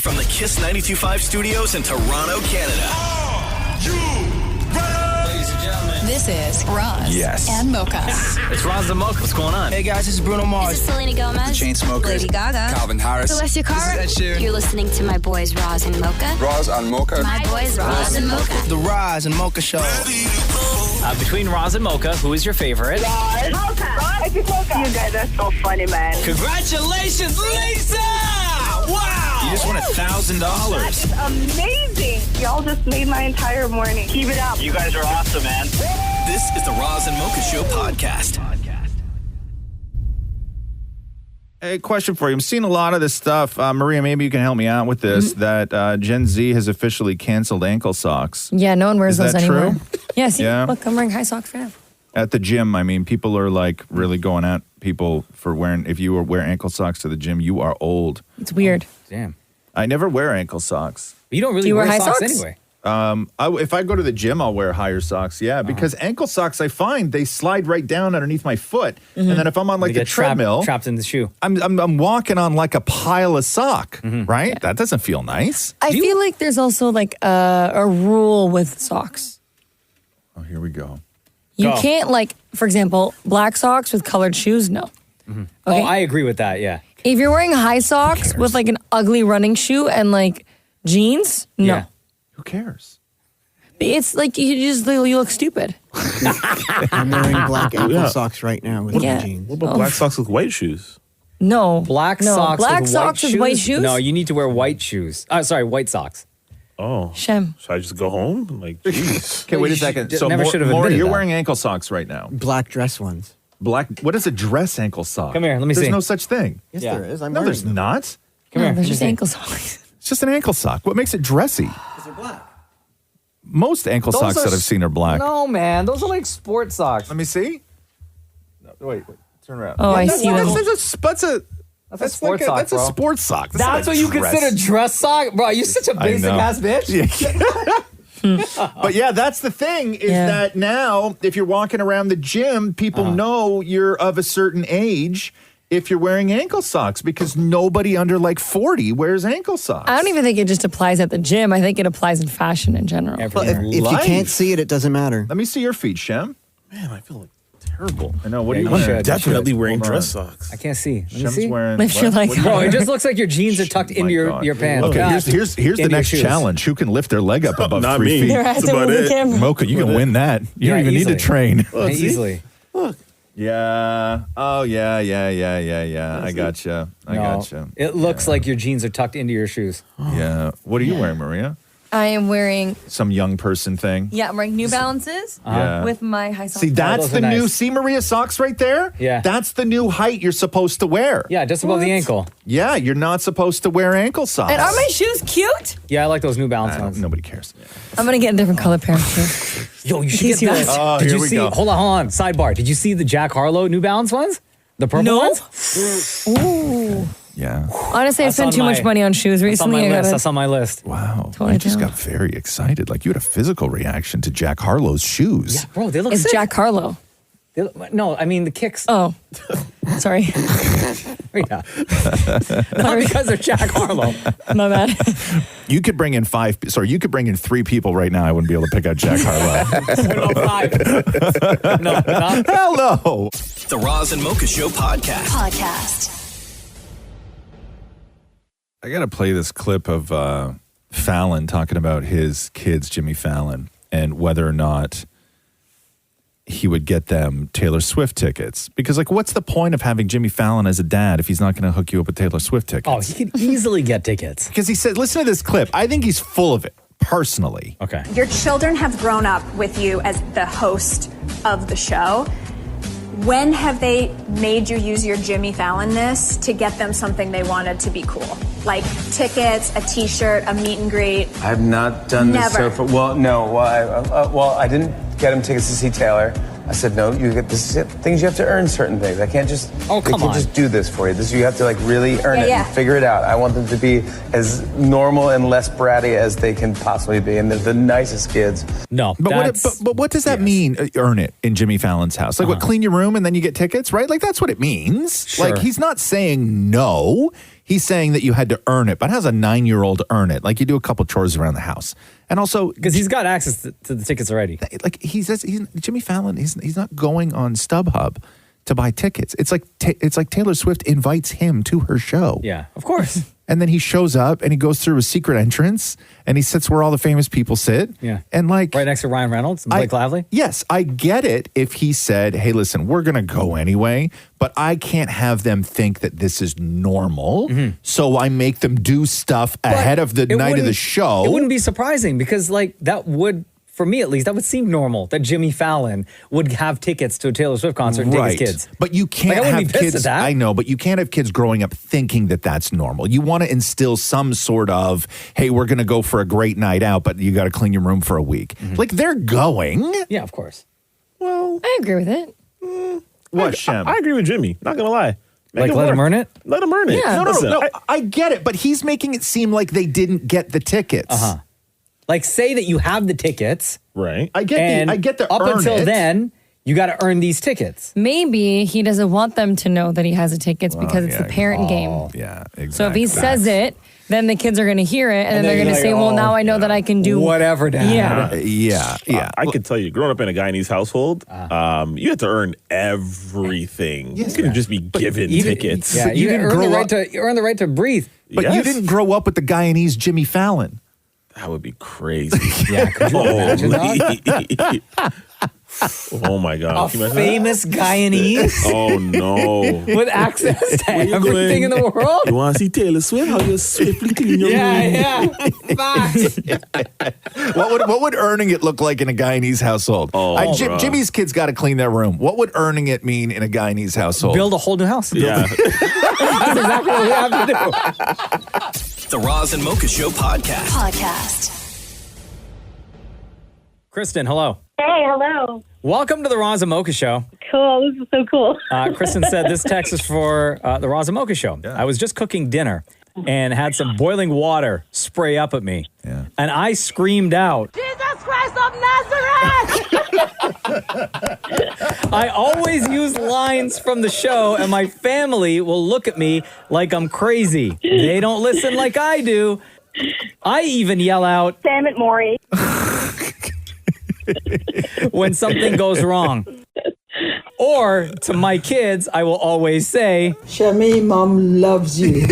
From the Kiss 92.5 studios in Toronto, Canada. Ladies and gentlemen, This is Roz and Mocha. it's Roz and Mocha. What's going on? Hey guys, this is Bruno Mars. This is Selena Gomez. The Chainsmokers. Lady Gaga. Calvin Harris. Celestia Cara. This is Ed Sheeran. You're listening to my boys Roz and Mocha. Roz and Mocha. My boys Roz and Mocha. The Roz and Mocha Show. Between Roz and Mocha, who is your favorite? Mocha. You guys are so funny, man. Congratulations, Lisa! Wow! You just won $1,000. It's amazing. Y'all just made my entire morning. Keep it up. You guys are awesome, man. This is the Roz and Mocha Show podcast. Hey, question for you. I'm seeing a lot of this stuff. Maria, maybe you can help me out with this, that Gen Z has officially canceled ankle socks. Yeah, no one wears Is those that anymore. true? Yeah, see, Yeah. look, I'm wearing high socks right now. At the gym, I mean, people are like really going at people for wearing, if you wear ankle socks to the gym, you are old. It's weird. Damn. I never wear ankle socks. You don't really Do you wear wear high socks socks? anyway. If I go to the gym, I'll wear higher socks. Yeah, because ankle socks, I find they slide right down underneath my foot, and then if I'm on like You the get trapped- treadmill, trapped in the shoe. I'm walking on like a pile of sock, right? That doesn't feel nice. I feel like there's also like a rule with socks. Oh, here we go. You Go. can't like, for example, black socks with colored shoes. No. Okay. Oh, I agree with that, yeah. If you're wearing high socks with like an ugly running shoe and like jeans, no. Yeah. Who cares? It's like you look stupid. I'm wearing black ankle socks right now with Yeah. my jeans. What about black socks with white shoes? No. Black no. socks Black with socks white with shoes? white shoes? No, you need to wear white shoes. Sorry, white socks. Oh. Shem. Should I just go home? Like, jeez. Okay, wait a second. So never should have Maury, admitted you're that. wearing ankle socks right now. Black dress ones. Black. What is a dress ankle sock? Come here, let me There's see. no such thing. Yes, Yeah. there is. I'm No, wearing there's them. not. Come No, here. they're let me just see. ankle socks. It's just an ankle sock. What makes it dressy? Because they're black. Most ankle Those socks are that I've seen are black. No, man. Those are like sport socks. Let me see. No, wait. Turn around. Oh, I see them. That's a sports sock, That's bro. a sports sock. That's what you consider dress sock? Bro, you're such a I basic know. ass bitch. But yeah, that's the thing is that now if you're walking around the gym, people know you're of a certain age if you're wearing ankle socks because nobody under like 40 wears ankle socks. I don't even think it just applies at the gym. I think it applies in fashion in general. Well, if you can't see it, it doesn't matter. Let me see your feet, Shem. Man, I feel like terrible. I know. What Yeah, are you you wearing? should. Definitely wearing Hold on. dress socks. I can't see. Let me Shem's see. wearing. If you're what? like- What are you Bro, wearing? it just looks like your jeans are tucked into your pants. Okay, here's the Into your next shoes. challenge. Who can lift their leg up above Not 3 me. feet? There has That's to about move the it. camera. Mocha, you can win that. You don't Yeah, even need easily. to train. Easily. Yeah. Oh, yeah. I gotcha. I gotcha. It looks like your jeans are tucked into your shoes. Yeah. What are you wearing, Maria? I am wearing, Some young person thing? I'm wearing New Balances Yeah. with my high socks. See, that's those the are nice. new. See, Maria socks right there? Yeah. That's the new height you're supposed to wear. Yeah, just above the ankle. Yeah, you're not supposed to wear ankle socks. And are my shoes cute? Yeah, I like those New Balance ones. Nobody cares. I'm going to get a different color pair of shoes. Yo, you should These get yours. that. Oh, Did here you we see? go. Hold on. Sidebar. Did you see the Jack Harlow New Balance ones? The purple No. ones? Ooh. Yeah. Honestly, I That's spent on too much my- money on shoes That's on recently. my I list. gotta, That's on my list. Wow. Totally I just down. got very excited. Like you had a physical reaction to Jack Harlow's shoes. Yeah, bro, they look it's sick. Jack Harlow. No, I mean the kicks. Oh, sorry. Yeah. Not because they're Jack Harlow. My bad. You could bring in you could bring in 3 people right now. I wouldn't be able to pick out Jack Harlow. No, 5. No, not. Hell no. The Roz and Mocha Show Podcast. I got to play this clip of Fallon talking about his kids, Jimmy Fallon, and whether or not he would get them Taylor Swift tickets. Because, like, what's the point of having Jimmy Fallon as a dad if he's not going to hook you up with Taylor Swift tickets? Oh, he could easily get tickets. Because he said, listen to this clip. I think he's full of it, personally. Okay. Your children have grown up with you as the host of the show. When have they made you use your Jimmy Fallon-ness to get them something they wanted to be cool? Like tickets, a t-shirt, a meet and greet? I've not done this Never. so far. Well, no. Well, I didn't get him tickets to see Taylor. I said, no, you get this is things you have to earn certain things. I can't just Oh, come I can't on. just do this for you. This you have to like really earn it Yeah. and figure it out. I want them to be as normal and less bratty as they can possibly be. And they're the nicest kids. No, But what does that mean, earn it, in Jimmy Fallon's house? Like, what, clean your room and then you get tickets, right? Like, that's what it means. Sure. Like, he's not saying no. He's saying that you had to earn it, but how does a 9-year-old earn it? Like you do a couple chores around the house. And also, because he's got access to the tickets already. Like he says, Jimmy Fallon, he's not going on StubHub to buy tickets. It's like Taylor Swift invites him to her show. Yeah, of course. And then he shows up and he goes through a secret entrance and he sits where all the famous people sit. Yeah. And like right next to Ryan Reynolds and Blake Lively. Yes, I get it if he said, hey, listen, we're going to go anyway, but I can't have them think that this is normal. So I make them do stuff ahead of the night of the show. It wouldn't be surprising because like that would, for me at least, that would seem normal that Jimmy Fallon would have tickets to a Taylor Swift concert and take his kids. But you can't have kids. I know, but you can't have kids growing up thinking that that's normal. You want to instill some sort of, hey, we're going to go for a great night out, but you got to clean your room for a week. Like they're going. Yeah, of course. Well, I agree with it. What, Shem? I agree with Jimmy. Not going to lie. Like let him earn it? Let him earn it. Yeah. No. I get it, but he's making it seem like they didn't get the tickets. Like say that you have the tickets. Right. I get the up earn until it. then, you got to earn these tickets. Maybe he doesn't want them to know that he has the tickets because it's the parent game. Yeah, exactly. So if he says it, then the kids are going to hear it, and then they're going to say, well, now I know that I can do whatever, Dad. Yeah. I could tell you, growing up in a Guyanese household, you had to earn everything. You couldn't just be given tickets. Yeah, you didn't earn the right to breathe. But you didn't grow up with the Guyanese Jimmy Fallon. That would be crazy. Yeah, could you imagine that? Oh my God. A famous Guyanese? Oh no. With access to everything in the world? You want to see Taylor Swift? How you swiftly clean your room? Yeah. Facts. What would earning it look like in a Guyanese household? Jimmy's kids got to clean their room. What would earning it mean in a Guyanese household? Build a whole new house. Yeah. That's exactly what we have to do. The Roz and Mocha Show podcast. Kristen, hello. Hey, hello. Welcome to the Roz and Mocha Show. Cool. This is so cool. Kristen said this text is for the Roz and Mocha Show. Yeah. I was just cooking dinner and had some boiling water spray up at me. Yeah. And I screamed out, Jesus Christ of Nazareth! I always use lines from the show and my family will look at me like I'm crazy. They don't listen like I do. I even yell out, Sam and Maury. when something goes wrong. Or to my kids, I will always say, Shami, Mom loves you.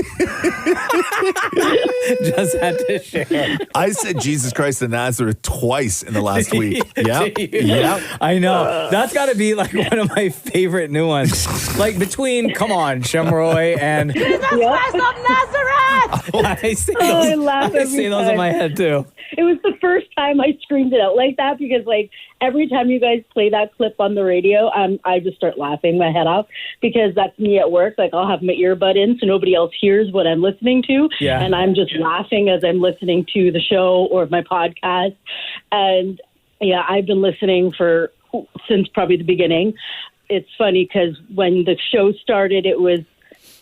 Just had to share. I said Jesus Christ of Nazareth twice in the last week. Yep. I know. That's got to be like one of my favorite new ones. Like between, come on, Shamroy and Jesus Christ of Nazareth! I say those in my head too. It was the first time I screamed it out like that because, like, every time you guys play that clip on the radio, I just start laughing my head off because that's me at work. Like, I'll have my earbud in so nobody else hears what I'm listening to. Yeah. And I'm just laughing as I'm listening to the show or my podcast. And, yeah, I've been listening since probably the beginning. It's funny because when the show started, it was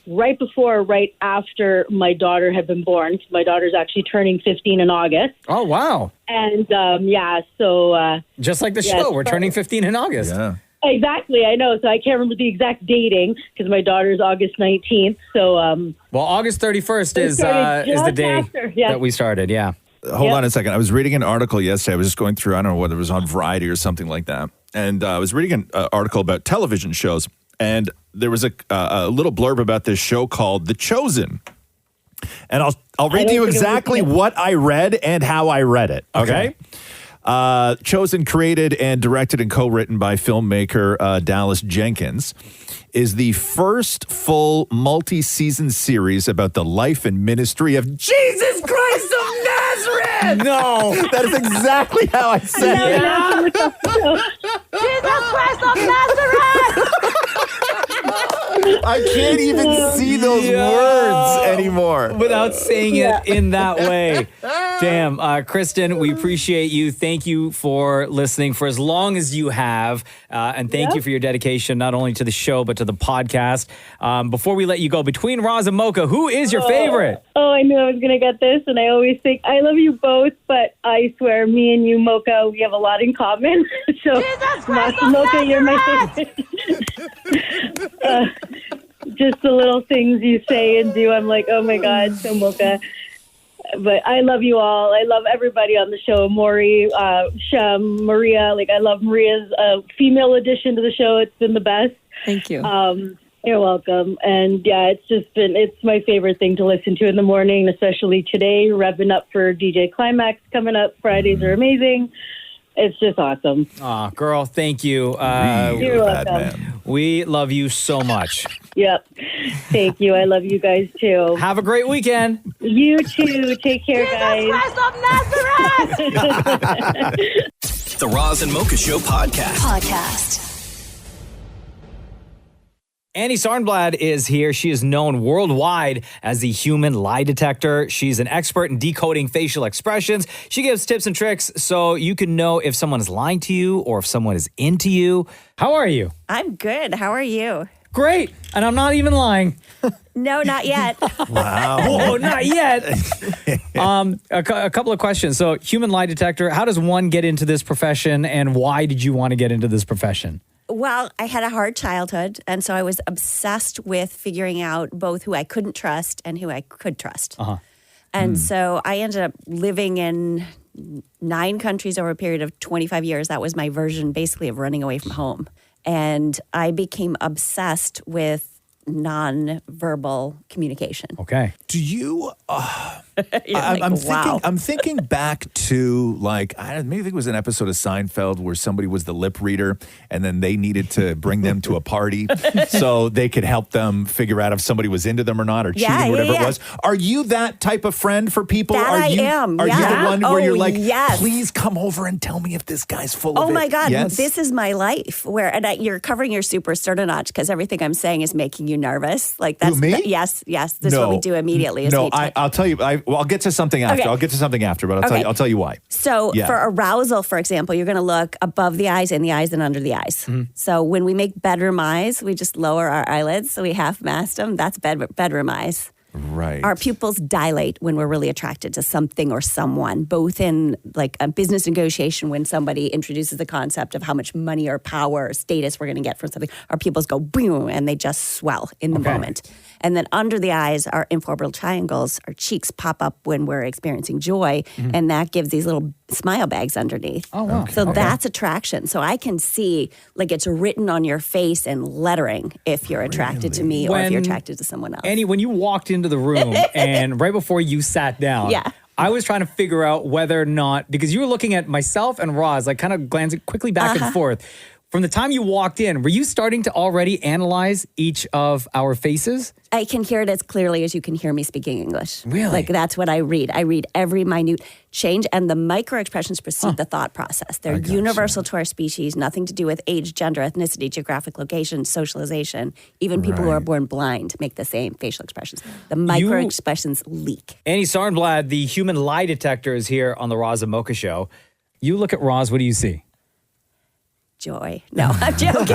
right before or right after my daughter had been born. My daughter's actually turning 15 in August. Oh, wow. And, so... just like the show, we're turning 15 in August. Yeah. Exactly, I know. So I can't remember the exact dating because my daughter's August 19th. So... well, August 31st is the day that we started, yeah. Hold on a second. I was reading an article yesterday. I was just going through, I don't know whether it was on Variety or something like that. And I was reading an article about television shows. And there was a little blurb about this show called The Chosen. And I'll read to you exactly what I read and how I read it. Okay? Chosen, created and directed and co-written by filmmaker Dallas Jenkins, is the first full multi-season series about the life and ministry of Jesus Christ of Nazareth. No. That is exactly how I said it. Jesus Christ of Nazareth. I can't even see those words anymore without saying it in that way. Damn. Kristen, we appreciate you. Thank you for listening for as long as you have. And thank you for your dedication, not only to the show, but to the podcast. Before we let you go, between Roz and Mocha, who is your favorite? Oh, I knew I was going to get this. And I always think, I love you both, but I swear, me and you, Mocha, we have a lot in common. So, Mocha, you're my favorite. just the little things you say and do. I'm like, oh my God, so Mocha. But I love you all. I love everybody on the show. Maury, Shem, Maria. Like, I love Maria's female addition to the show. It's been the best. Thank you. You're welcome. And yeah, it's my favorite thing to listen to in the morning, especially today, revving up for DJ Climax coming up. Fridays are amazing. It's just awesome. Aw, girl, thank you. You're welcome. We love you so much. Yep. Thank you. I love you guys too. Have a great weekend. You too. Take care, guys. The Roz and Mocha Show podcast. Annie Sarnblad is here. She is known worldwide as the human lie detector. She's an expert in decoding facial expressions. She gives tips and tricks so you can know if someone is lying to you or if someone is into you. How are you? I'm good. How are you? Great. And I'm not even lying. No, not yet. Wow. Whoa, not yet. A couple of questions. So, human lie detector, how does one get into this profession and why did you want to get into this profession? Well, I had a hard childhood, and so I was obsessed with figuring out both who I couldn't trust and who I could trust. And so I ended up living in 9 countries over a period of 25 years. That was my version, basically, of running away from home. And I became obsessed with nonverbal communication. Okay. Do you? Wow. I'm thinking back to maybe it was an episode of Seinfeld where somebody was the lip reader, and then they needed to bring them to a party so they could help them figure out if somebody was into them or not, or cheating, whatever it was. Are you that type of friend for people? I am. Are you the one where you're like, yes. please come over and tell me if this guy's full of it? Oh my God, yes? This is my life. You're covering your superstar notch because everything I'm saying is making you nervous. Like that's Who, me? Yes. This is what we do immediately. I'll tell you. I'll get to something after. Okay. I'll get to something after, but I'll tell you why. So for arousal, for example, you're going to look above the eyes, in the eyes, and under the eyes. So when we make bedroom eyes, we just lower our eyelids, so we half mask them. That's bedroom eyes. Right. Our pupils dilate when we're really attracted to something or someone, both in like a business negotiation when somebody introduces the concept of how much money or power or status we're going to get from something. Our pupils go boom and they just swell in the moment. And then under the eyes, our infraorbital triangles, our cheeks pop up when we're experiencing joy, and that gives these little smile bags underneath. Oh, wow. So that's attraction. So I can see like it's written on your face in lettering if you're attracted to me or if you're attracted to someone else. Annie, when you walked into the room and right before you sat down, I was trying to figure out whether or not, because you were looking at myself and Roz, like kind of glancing quickly back and forth. From the time you walked in, were you starting to already analyze each of our faces? I can hear it as clearly as you can hear me speaking English. Really? Like that's what I read. I read every minute change, and the micro expressions precede the thought process. They're universal to our species, nothing to do with age, gender, ethnicity, geographic location, socialization. Even people who are born blind make the same facial expressions. The micro expressions leak. Annie Sarnblad, the human lie detector, is here on the Roz and Mocha Show. You look at Roz, what do you see? Joy. No, I'm joking. That's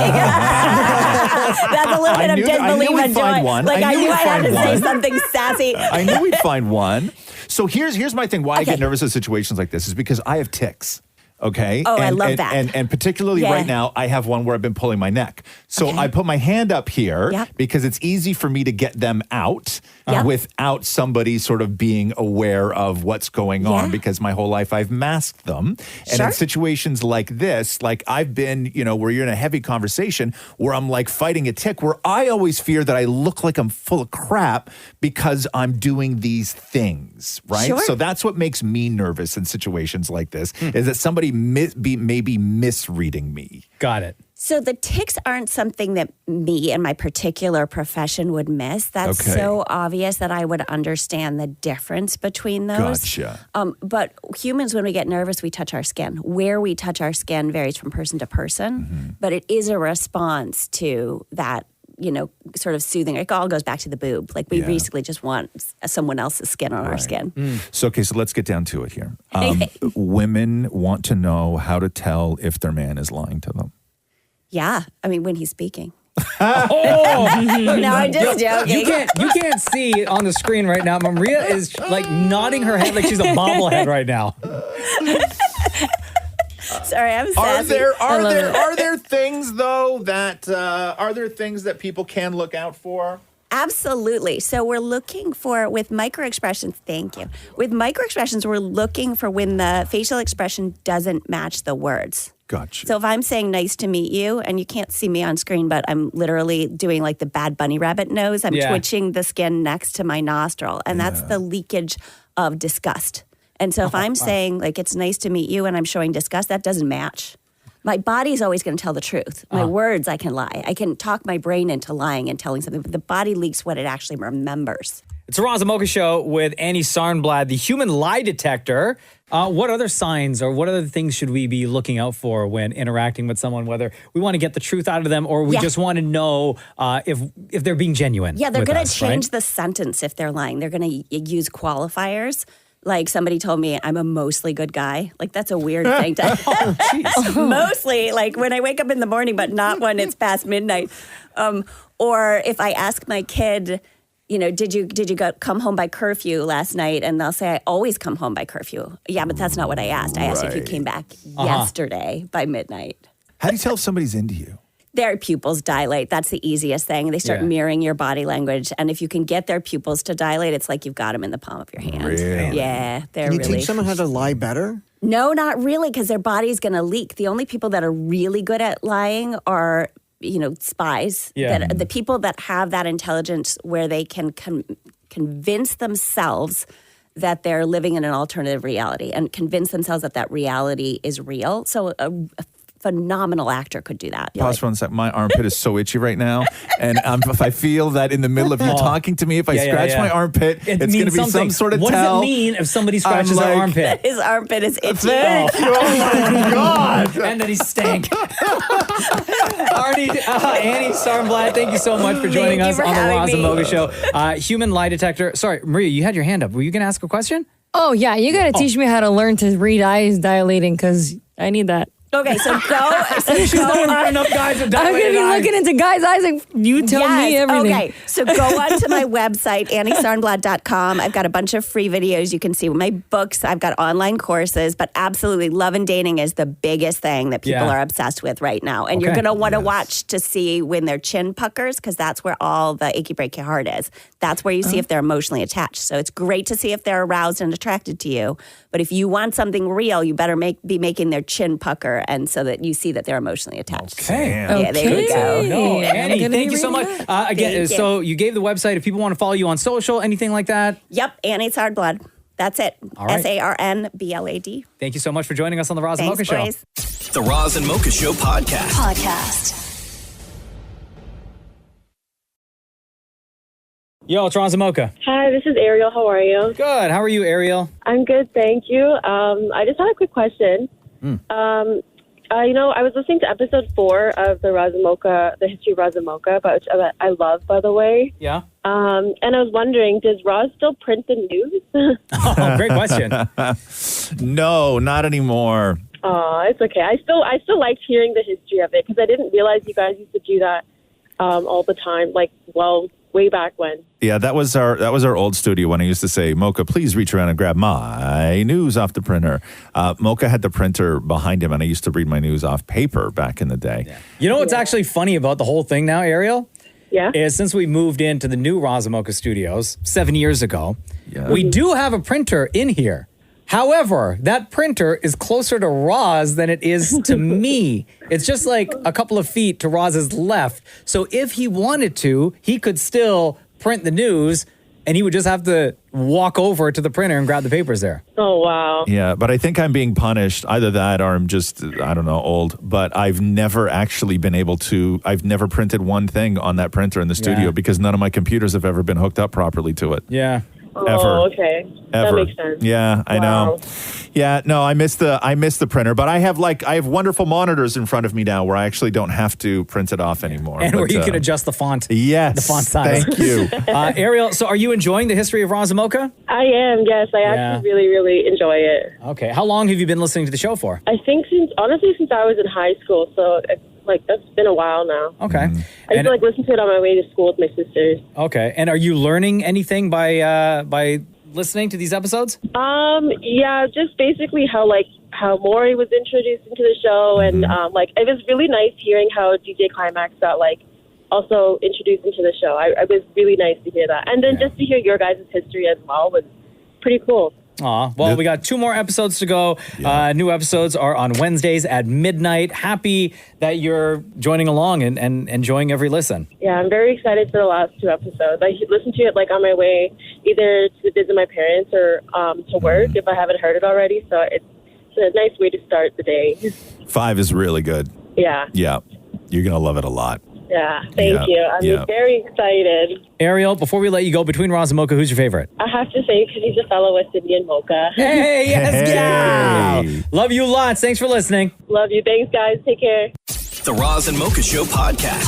a little bit of disbelief and joy. Like I knew I had to say something sassy. I knew we'd find one. So here's my thing. Why I get nervous in situations like this is because I have tics. Okay. Oh, I love that. And particularly right now, I have one where I've been pulling my neck. So I put my hand up here because it's easy for me to get them out without somebody sort of being aware of what's going on because my whole life I've masked them. And in situations like this, like I've been, where you're in a heavy conversation where I'm like fighting a tic, where I always fear that I look like I'm full of crap because I'm doing these things, right? Sure. So that's what makes me nervous in situations like this, is that somebody maybe misreading me. Got it. So the tics aren't something that me and my particular profession would miss. That's so obvious that I would understand the difference between those. Gotcha. But humans, when we get nervous, we touch our skin. Where we touch our skin varies from person to person, but it is a response to that, sort of soothing. It all goes back to the boob. Like we basically just want someone else's skin on our skin. So let's get down to it here. Women want to know how to tell if their man is lying to them. Yeah. I mean, when he's speaking. No, I'm just joking. You can't see it on the screen right now. Maria is like nodding her head like she's a bobblehead right now. Sorry, I'm sassy. Are there things though that people can look out for? Absolutely. So we're looking for, with microexpressions, thank you. With microexpressions, we're looking for when the facial expression doesn't match the words. Gotcha. So if I'm saying nice to meet you, and you can't see me on screen, but I'm literally doing like the bad bunny rabbit nose, I'm twitching the skin next to my nostril, and that's the leakage of disgust. And so if I'm saying like it's nice to meet you and I'm showing disgust, that doesn't match. My body's always going to tell the truth. My words, I can lie. I can talk my brain into lying and telling something, but the body leaks what it actually remembers. It's a Roz Mocha show with Annie Sarnblad, the human lie detector. What other signs or what other things should we be looking out for when interacting with someone, whether we want to get the truth out of them or we just want to know if they're being genuine? Yeah, they're going to change the sentence if they're lying. They're going to use qualifiers. Like somebody told me I'm a mostly good guy. Like that's a weird thing to mostly, like when I wake up in the morning, but not when it's past midnight. Or if I ask my kid, you know, did you come home by curfew last night? And they'll say, I always come home by curfew. Yeah, but that's not what I asked. I asked if you came back yesterday by midnight. How do you tell if somebody's into you? Their pupils dilate. That's the easiest thing. They start mirroring your body language. And if you can get their pupils to dilate, it's like you've got them in the palm of your hand. Really? Yeah, they're Can you really... teach someone how to lie better? No, not really, because their body's going to leak. The only people that are really good at lying are, you know, spies. Yeah. The people that have that intelligence where they can convince themselves that they're living in an alternative reality and convince themselves that that reality is real. So a phenomenal actor could do that. Pause for 1 second. My armpit is so itchy right now. And if I feel that in the middle of you talking to me, if I scratch my armpit, it's going to be some sort of What tell. does it mean if somebody scratches their armpit? His armpit is itchy. Thank you. Oh my God. And that he stank. Annie Sarnblad, thank you so much for joining us on the Roz and Mocha show. Human lie detector. Sorry, Maria, you had your hand up. Were you going to ask a question? Oh, yeah. You got to teach me how to learn to read eyes dilating because I need that. Okay, so go. She's not enough guys with I'm going to be looking into guys' eyes and you tell me everything. Okay, so go on to my website, anniesarnblad.com. I've got a bunch of free videos. You can see my books. I've got online courses, but absolutely love and dating is the biggest thing that people are obsessed with right now. And you're going to want to watch to see when their chin puckers because that's where all the achy breaky heart is. That's where you see if they're emotionally attached. So it's great to see if they're aroused and attracted to you. But if you want something real, you better be making their chin pucker and so that you see that they're emotionally attached. Okay. Yeah, there you go. No, Annie, thank you so much. Again, so you gave the website. If people want to follow you on social, anything like that? Yep, Annie Sarnblad. That's it. All right. Sarnblad. Thank you so much for joining us on the Roz and Mocha show. The Roz and Mocha Show podcast. Yo, it's Roz and Mocha. Hi, this is Ariel. How are you? Good. How are you, Ariel? I'm good, thank you. I just had a quick question. I was listening to episode 4 of the Roz and Mocha, the history of Roz and Mocha, which I love, by the way. Yeah. And I was wondering, does Roz still print the news? Oh, great question. No, not anymore. Oh, it's okay. I still liked hearing the history of it because I didn't realize you guys used to do that all the time. Way back when. Yeah, that was our old studio when I used to say, Mocha, please reach around and grab my news off the printer. Mocha had the printer behind him, and I used to read my news off paper back in the day. Yeah. You know what's actually funny about the whole thing now, Ariel? Yeah. Is since we moved into the new Roz and Mocha studios 7 years ago, we do have a printer in here. However, that printer is closer to Roz than it is to me. It's just like a couple of feet to Roz's left. So if he wanted to, he could still print the news and he would just have to walk over to the printer and grab the papers there. Oh, wow. Yeah, but I think I'm being punished. Either that or I'm just, I don't know, old. But I've never actually been able to, I've never printed one thing on that printer in the studio because none of my computers have ever been hooked up properly to it. Yeah. Oh, Ever. okay. Ever. That makes sense. Yeah, I know. Yeah, no, I miss the printer, but I have wonderful monitors in front of me now where I actually don't have to print it off anymore. And where you can adjust the font. Yes. The font size. Thank you. Ariel, so are you enjoying the history of Roz and Mocha? I am, yes. I actually really, really enjoy it. Okay. How long have you been listening to the show for? I think since I was in high school, so that's been a while now. Okay. I used to listen to it on my way to school with my sisters. Okay. And are you learning anything by listening to these episodes? Yeah, just basically how Maury was introduced into the show, and it was really nice hearing how DJ Climax got also introduced into the show. It was really nice to hear that. And then just to hear your guys' history as well was pretty cool. Aw, well, we got 2 more episodes to go. New episodes are on Wednesdays at midnight. Happy that you're joining along and enjoying every listen. Yeah, I'm very excited for the last 2 episodes. I listened to it like on my way either to visit my parents or to work if I haven't heard it already. So it's a nice way to start the day. 5 is really good. Yeah. Yeah. You're going to love it a lot. Yeah, thank you. I'm very excited. Ariel, before we let you go, between Roz and Mocha, who's your favorite? I have to say, because he's a fellow West Indian Mocha. Hey, yes, gal. Love you lots. Thanks for listening. Love you. Thanks, guys. Take care. The Roz and Mocha Show Podcast.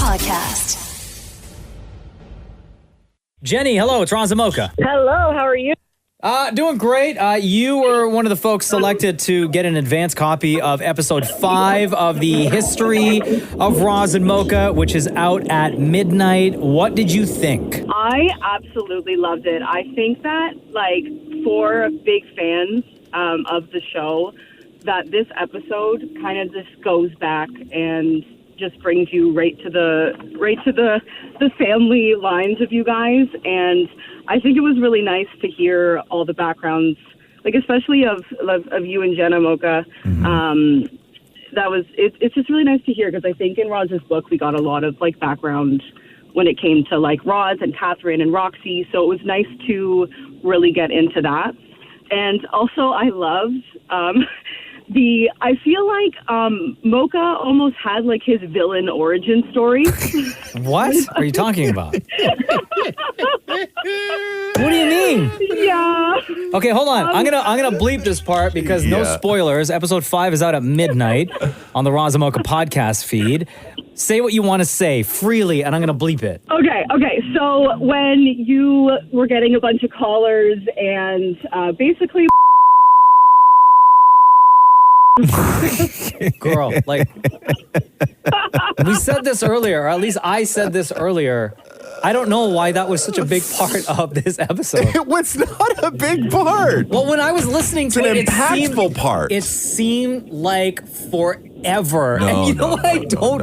Jenny, hello. It's Roz and Mocha. Hello. How are you? Doing great. You were one of the folks selected to get an advance copy of episode 5 of the history of Roz and Mocha, which is out at midnight. What did you think? I absolutely loved it. I think that, like, for big fans of the show, that this episode kind of just goes back and just brings you right to the family lines of you guys. And I think it was really nice to hear all the backgrounds, like especially of you and Jenna Mocha. It's just really nice to hear, because I think in Roz's book we got a lot of like background when it came to like Roz and Catherine and Roxy. So it was nice to really get into that. And also I loved I feel like Mocha almost had like his villain origin story. What are you talking about? What do you mean? Yeah. Okay, hold on. I'm gonna bleep this part because no spoilers. Episode 5 is out at midnight on the Roz and Mocha podcast feed. Say what you want to say freely, and I'm gonna bleep it. Okay. So when you were getting a bunch of callers and basically. Girl, like, we said this earlier, or at least I said this earlier. I don't know why that was such a big part of this episode. It was not a big part. Well, when I was listening to it, impactful part. It seemed like forever. And you know what? I don't.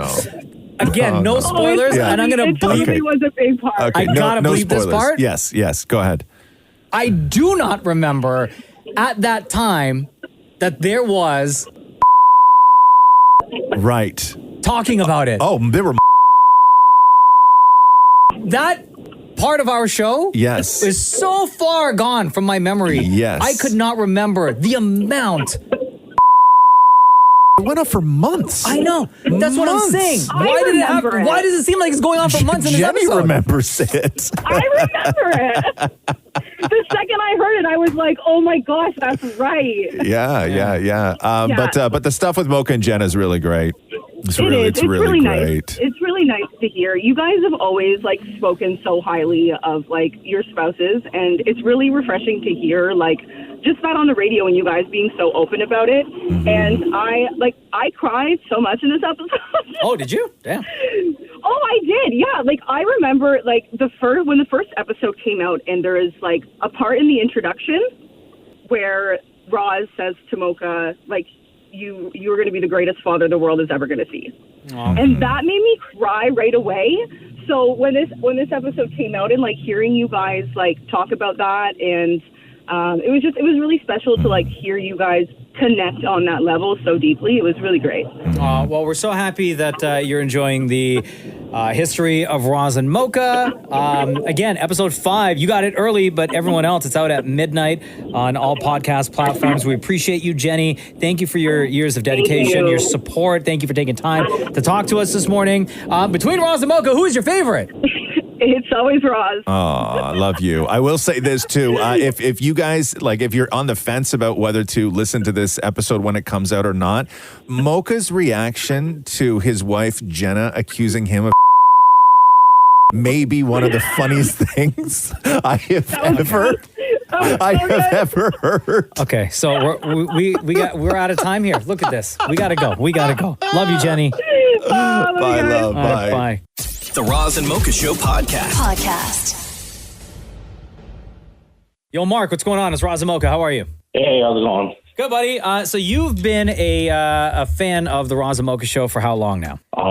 Again, no spoilers, and I'm going to bleep. It was a big part. Okay, I gotta bleep this part. Yes. Go ahead. I do not remember at that time that there was talking about it. Oh, there were that part of our show is so far gone from my memory. Yes. I could not remember the amount. It went on for months. I know. That's what I'm saying. Why does it seem like it's going on for months in this Jenny episode? remembers it. I remember it. The second I heard it, I was like, "Oh my gosh, that's right." Yeah. But the stuff with Mocha and Jenna is really great. It's really great. Nice. It's really nice to hear. You guys have always like spoken so highly of like your spouses, and it's really refreshing to hear like just that on the radio and you guys being so open about it. And I cried so much in this episode. Oh, did you? Damn. Oh, I did. Yeah. Like I remember like when the first episode came out, and there is like a part in the introduction where Roz says to Mocha, like, you're going to be the greatest father the world is ever going to see. And that made me cry right away. So when this episode came out and like hearing you guys like talk about that, and it was really special to like hear you guys connect on that level so deeply. It was really great. Well, we're so happy that you're enjoying the history of Roz and Mocha. Again, episode 5, you got it early, but everyone else, it's out at midnight on all podcast platforms. We appreciate you, Jenny. Thank you for your years of dedication, your support. Thank you for taking time to talk to us this morning. Between Roz and Mocha, who is your favorite? It's always Roz. Oh, I love you. I will say this too. If you guys, like, if you're on the fence about whether to listen to this episode when it comes out or not, Mocha's reaction to his wife, Jenna, accusing him of may be one of the funniest things I have ever heard. Okay, so we're out of time here. Look at this. We gotta go. Love you, Jenny. Bye, love. Bye. Bye. The Roz and Mocha Show podcast. Yo, Mark, what's going on? It's Roz and Mocha. How are you? Hey, how's it going? Good, buddy. So you've been a fan of the Roz and Mocha Show for how long now? I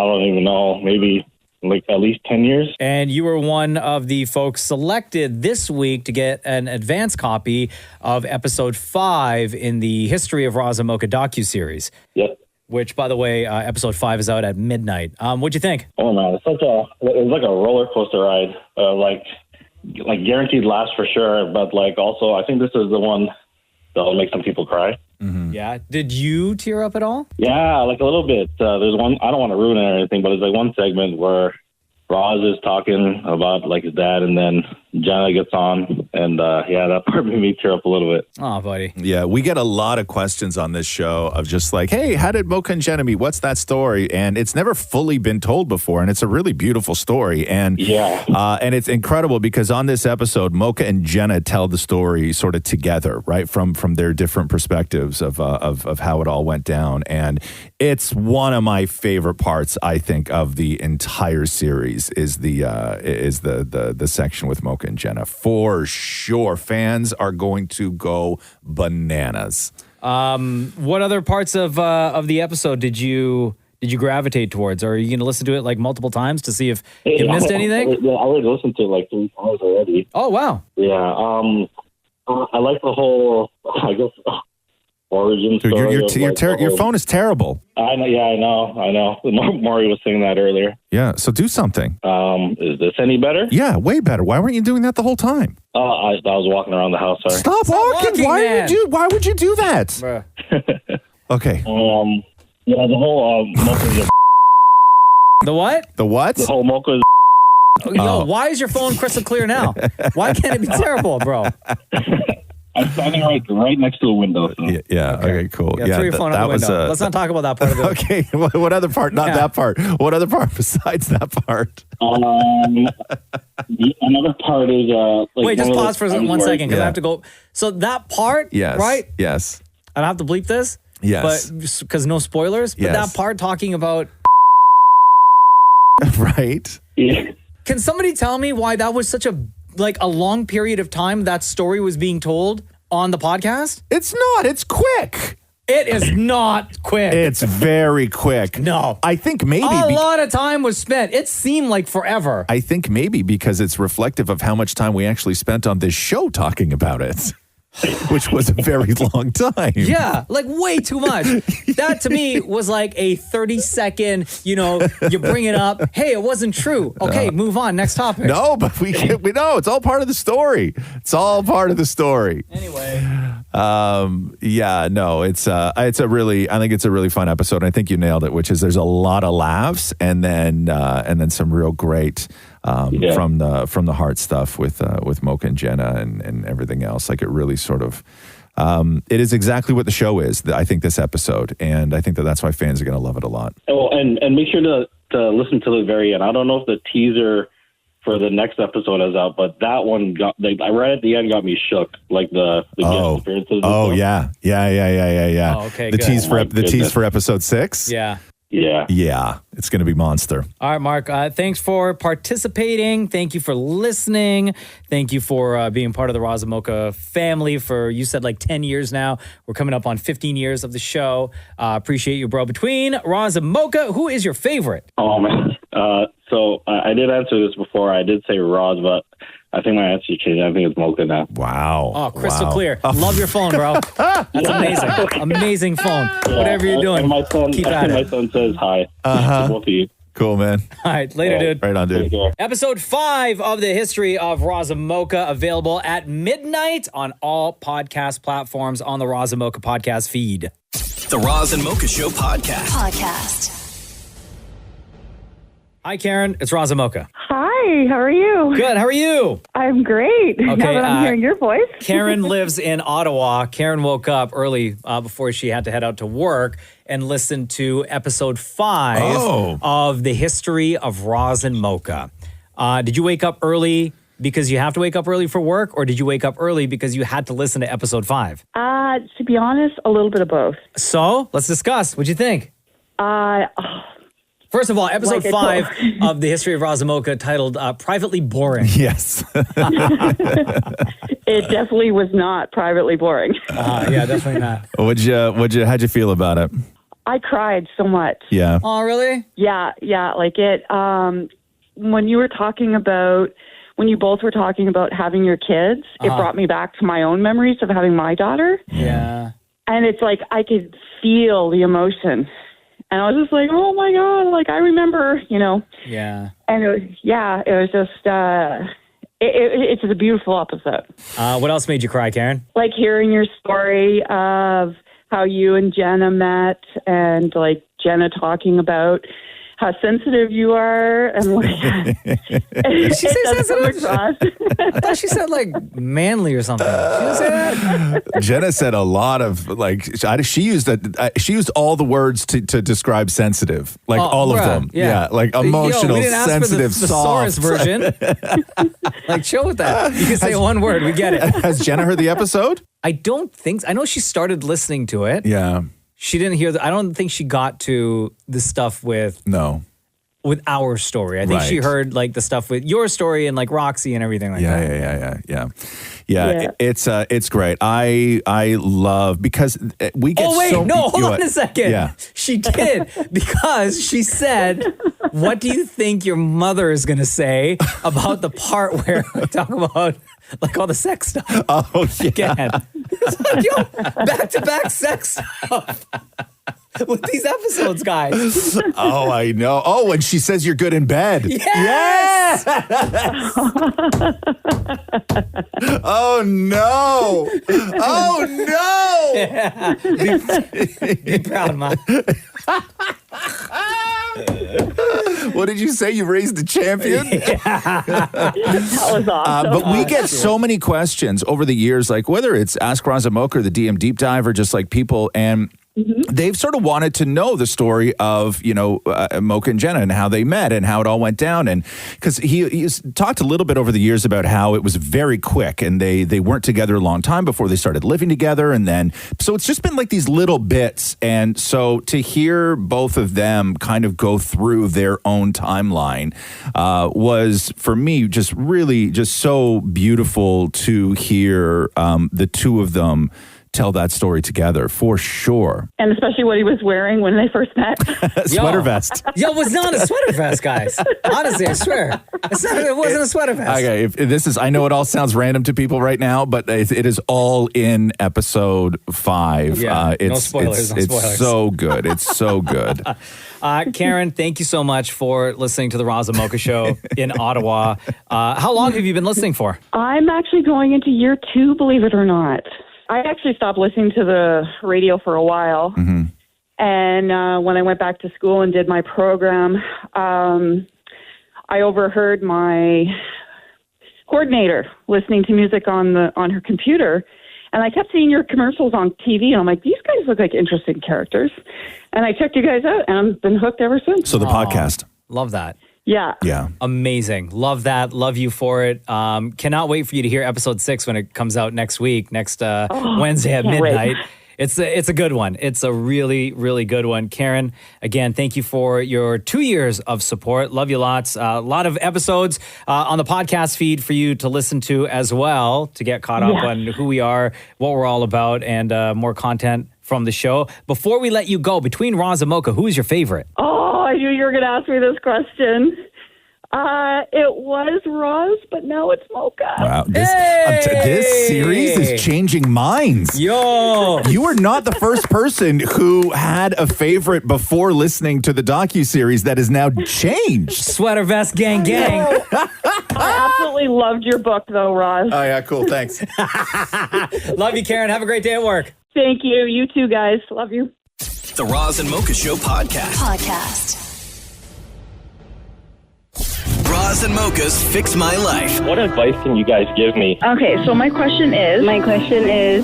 don't even know. Maybe like at least 10 years. And you were one of the folks selected this week to get an advance copy of episode 5 in the History of Roz and Mocha docuseries. Yep. Which, by the way, episode 5 is out at midnight. What'd you think? Oh man, it's like a roller coaster ride. Like guaranteed laughs for sure, but like also I think this is the one that'll make some people cry. Mm-hmm. Yeah. Did you tear up at all? Yeah, like a little bit. There's one, I don't want to ruin it or anything, but it's like one segment where Roz is talking about like his dad, and then Jenna gets on, and that part made me tear up a little bit. Oh, buddy. Yeah, we get a lot of questions on this show of just like, hey, how did Mocha and Jenna meet? What's that story? And it's never fully been told before, and it's a really beautiful story. And and it's incredible because on this episode, Mocha and Jenna tell the story sort of together, right, from their different perspectives of how it all went down. And it's one of my favorite parts, I think, of the entire series is the section with Mocha and Jenna. For sure, fans are going to go bananas. What other parts of the episode did you gravitate towards? Or are you going to listen to it like multiple times to see if you missed anything? I already listened to it like 3 times already. Oh wow! Yeah, I like the whole, I guess, origin story. Your phone is terrible. I know. Yeah, I know. Maury was saying that earlier. Yeah, so do something. Is this any better? Yeah, way better. Why weren't you doing that the whole time? I was walking around the house. Sorry. Stop walking. Why would you do that? Okay. Yeah, the whole Mocha. The what? The what? The whole Mocha. Yo, why is your phone crystal clear now? Why can't it be terrible, bro? I'm standing right next to a window. So. Yeah. Okay. Cool. Yeah. Throw your phone out the window. Let's not talk about that part of it. Okay. What other part? Not that part. What other part besides that part? Another part is wait, just pause for 1 second because I have to go. So that part, right? Yes. I don't have to bleep this. Yes. But because no spoilers. But that part talking about. Right. Yeah. Can somebody tell me why that was such a long period of time that story was being told on the podcast? It's not. It's quick. It is not quick. It's very quick. No. I think maybe a lot of time was spent. It seemed like forever. I think maybe because it's reflective of how much time we actually spent on this show talking about it. Which was a very long time. Yeah, like way too much. That to me was like a 30-second, you bring it up. Hey, it wasn't true. Okay, move on. Next topic. No, but we know it's all part of the story. It's all part of the story. Anyway. It's a really fun episode. And I think you nailed it, which is there's a lot of laughs and then some real great from the heart stuff with Mocha and Jenna and everything else. Like it really sort of it is exactly what the show is. I think this episode, and I think that's why fans are going to love it a lot. Oh, and make sure to listen to the very end. I don't know if the teaser for the next episode is out, but that one right at the end got me shook. Like the guest appearances. Oh yeah. Oh, okay, the tease for episode 6. Yeah. Yeah, it's going to be monster. All right, Mark, thanks for participating. Thank you for listening. Thank you for being part of the Roz and Mocha family for, you said, 10 years now. We're coming up on 15 years of the show. Appreciate you, bro. Between Roz and Mocha, who is your favorite? Oh, man. So I did answer this before. I did say Roz, but I think my answer changed. I think it's Mocha now. Wow. Oh, crystal clear. Love your phone, bro. That's amazing. Amazing phone. Yeah, whatever you're doing, keep at it. My son says hi. To both of you. Cool, man. All right, later, dude. Right on, dude. Episode 5 of the History of Roz and Mocha, available at midnight on all podcast platforms on the Roz and Mocha podcast feed. The Roz and Mocha Show podcast. Hi, Karen. It's Roz and Mocha. Hi, how are you? Good. How are you? I'm great. Okay, now that I'm hearing your voice. Karen lives in Ottawa. Karen woke up early before she had to head out to work and listened to episode 5 of the History of Roz and Mocha. Did you wake up early because you have to wake up early for work, or did you wake up early because you had to listen to episode 5? To be honest, a little bit of both. So let's discuss. What'd you think? First of all, episode 5 of the History of Roz and Mocha, titled Privately Boring. Yes. It definitely was not privately boring. Yeah, definitely not. How'd you feel about it? I cried so much. Yeah. Oh, really? Yeah, like it. when you were talking about, when you both were talking about having your kids, it brought me back to my own memories of having my daughter. Yeah. And it's like I could feel the emotion. And I was just like, oh, my God, like I remember, Yeah. And it was just, it's just a beautiful episode. What else made you cry, Karen? Like hearing your story of how you and Jenna met and like Jenna talking about how sensitive you are. And like, Did she say sensitive? I thought she said like manly or something. She didn't say that? Jenna said a lot of she used all the words to describe sensitive, like all of them. Yeah, like emotional, we didn't ask sensitive, for the soft. thesaurus version. Like chill with that. You can say one word, we get it. Has Jenna heard the episode? I don't think so. I know she started listening to it. Yeah. She didn't hear I don't think she got to the stuff with our story. I think she heard like the stuff with your story and like Roxy and everything like that. Yeah. It's great. I love because we get hold on a second. Yeah. She did because she said, what do you think your mother is going to say about the part where we talk about like all the sex stuff? Oh, yeah. Again. It's like, back-to-back sex stuff with these episodes, guys. Oh, I know. Oh, and she says you're good in bed. Yes! Oh, no. Oh, no. Yeah. Be proud, Mom. What did you say? You raised the champion? That was awesome. But we get so many questions over the years, like whether it's Ask Roz and Mocha or the DM Deep Dive or just like people, and they've sort of wanted to know the story of, Mocha and Jenna and how they met and how it all went down. And because he's talked a little bit over the years about how it was very quick and they weren't together a long time before they started living together. And then, so it's just been like these little bits. And so to hear both of them kind of go through their own timeline was for me just really just so beautiful to hear the two of them tell that story together for sure. And especially what he was wearing when they first met. Sweater vest. Yo, it was not a sweater vest, guys. Honestly, I swear. It wasn't a sweater vest. Okay, if this is, I know it all sounds random to people right now, but it is all in episode 5. Yeah, no spoilers. It's so good. It's so good. Karen, thank you so much for listening to the Roz and Mocha Show in Ottawa. How long have you been listening for? I'm actually going into year 2, believe it or not. I actually stopped listening to the radio for a while. Mm-hmm. And when I went back to school and did my program, I overheard my coordinator listening to music on her computer. And I kept seeing your commercials on TV. And I'm like, these guys look like interesting characters. And I checked you guys out, and I've been hooked ever since. So the podcast. Love that. Yeah. Yeah. Amazing. Love that. Love you for it. Cannot wait for you to hear episode 6 when it comes out next Wednesday at midnight. Wait. It's a good one. It's a really, really good one. Karen, again, thank you for your 2 years of support. Love you lots. A lot of episodes on the podcast feed for you to listen to as well, to get caught up on who we are, what we're all about, and more content from the show. Before we let you go, between Roz and Mocha, who is your favorite? Oh, I knew you were going to ask me this question. It was Roz, but now it's Mocha. Wow. This series is changing minds. Yo. You are not the first person who had a favorite before listening to the docuseries that has now changed. Sweater vest gang gang. I absolutely loved your book, though, Roz. Oh, yeah, cool. Thanks. Love you, Karen. Have a great day at work. Thank you. You too, guys. Love you. The Roz and Mocha Show podcast. Roz and Mocha's Fix My Life. What advice can you guys give me? Okay, so my question is...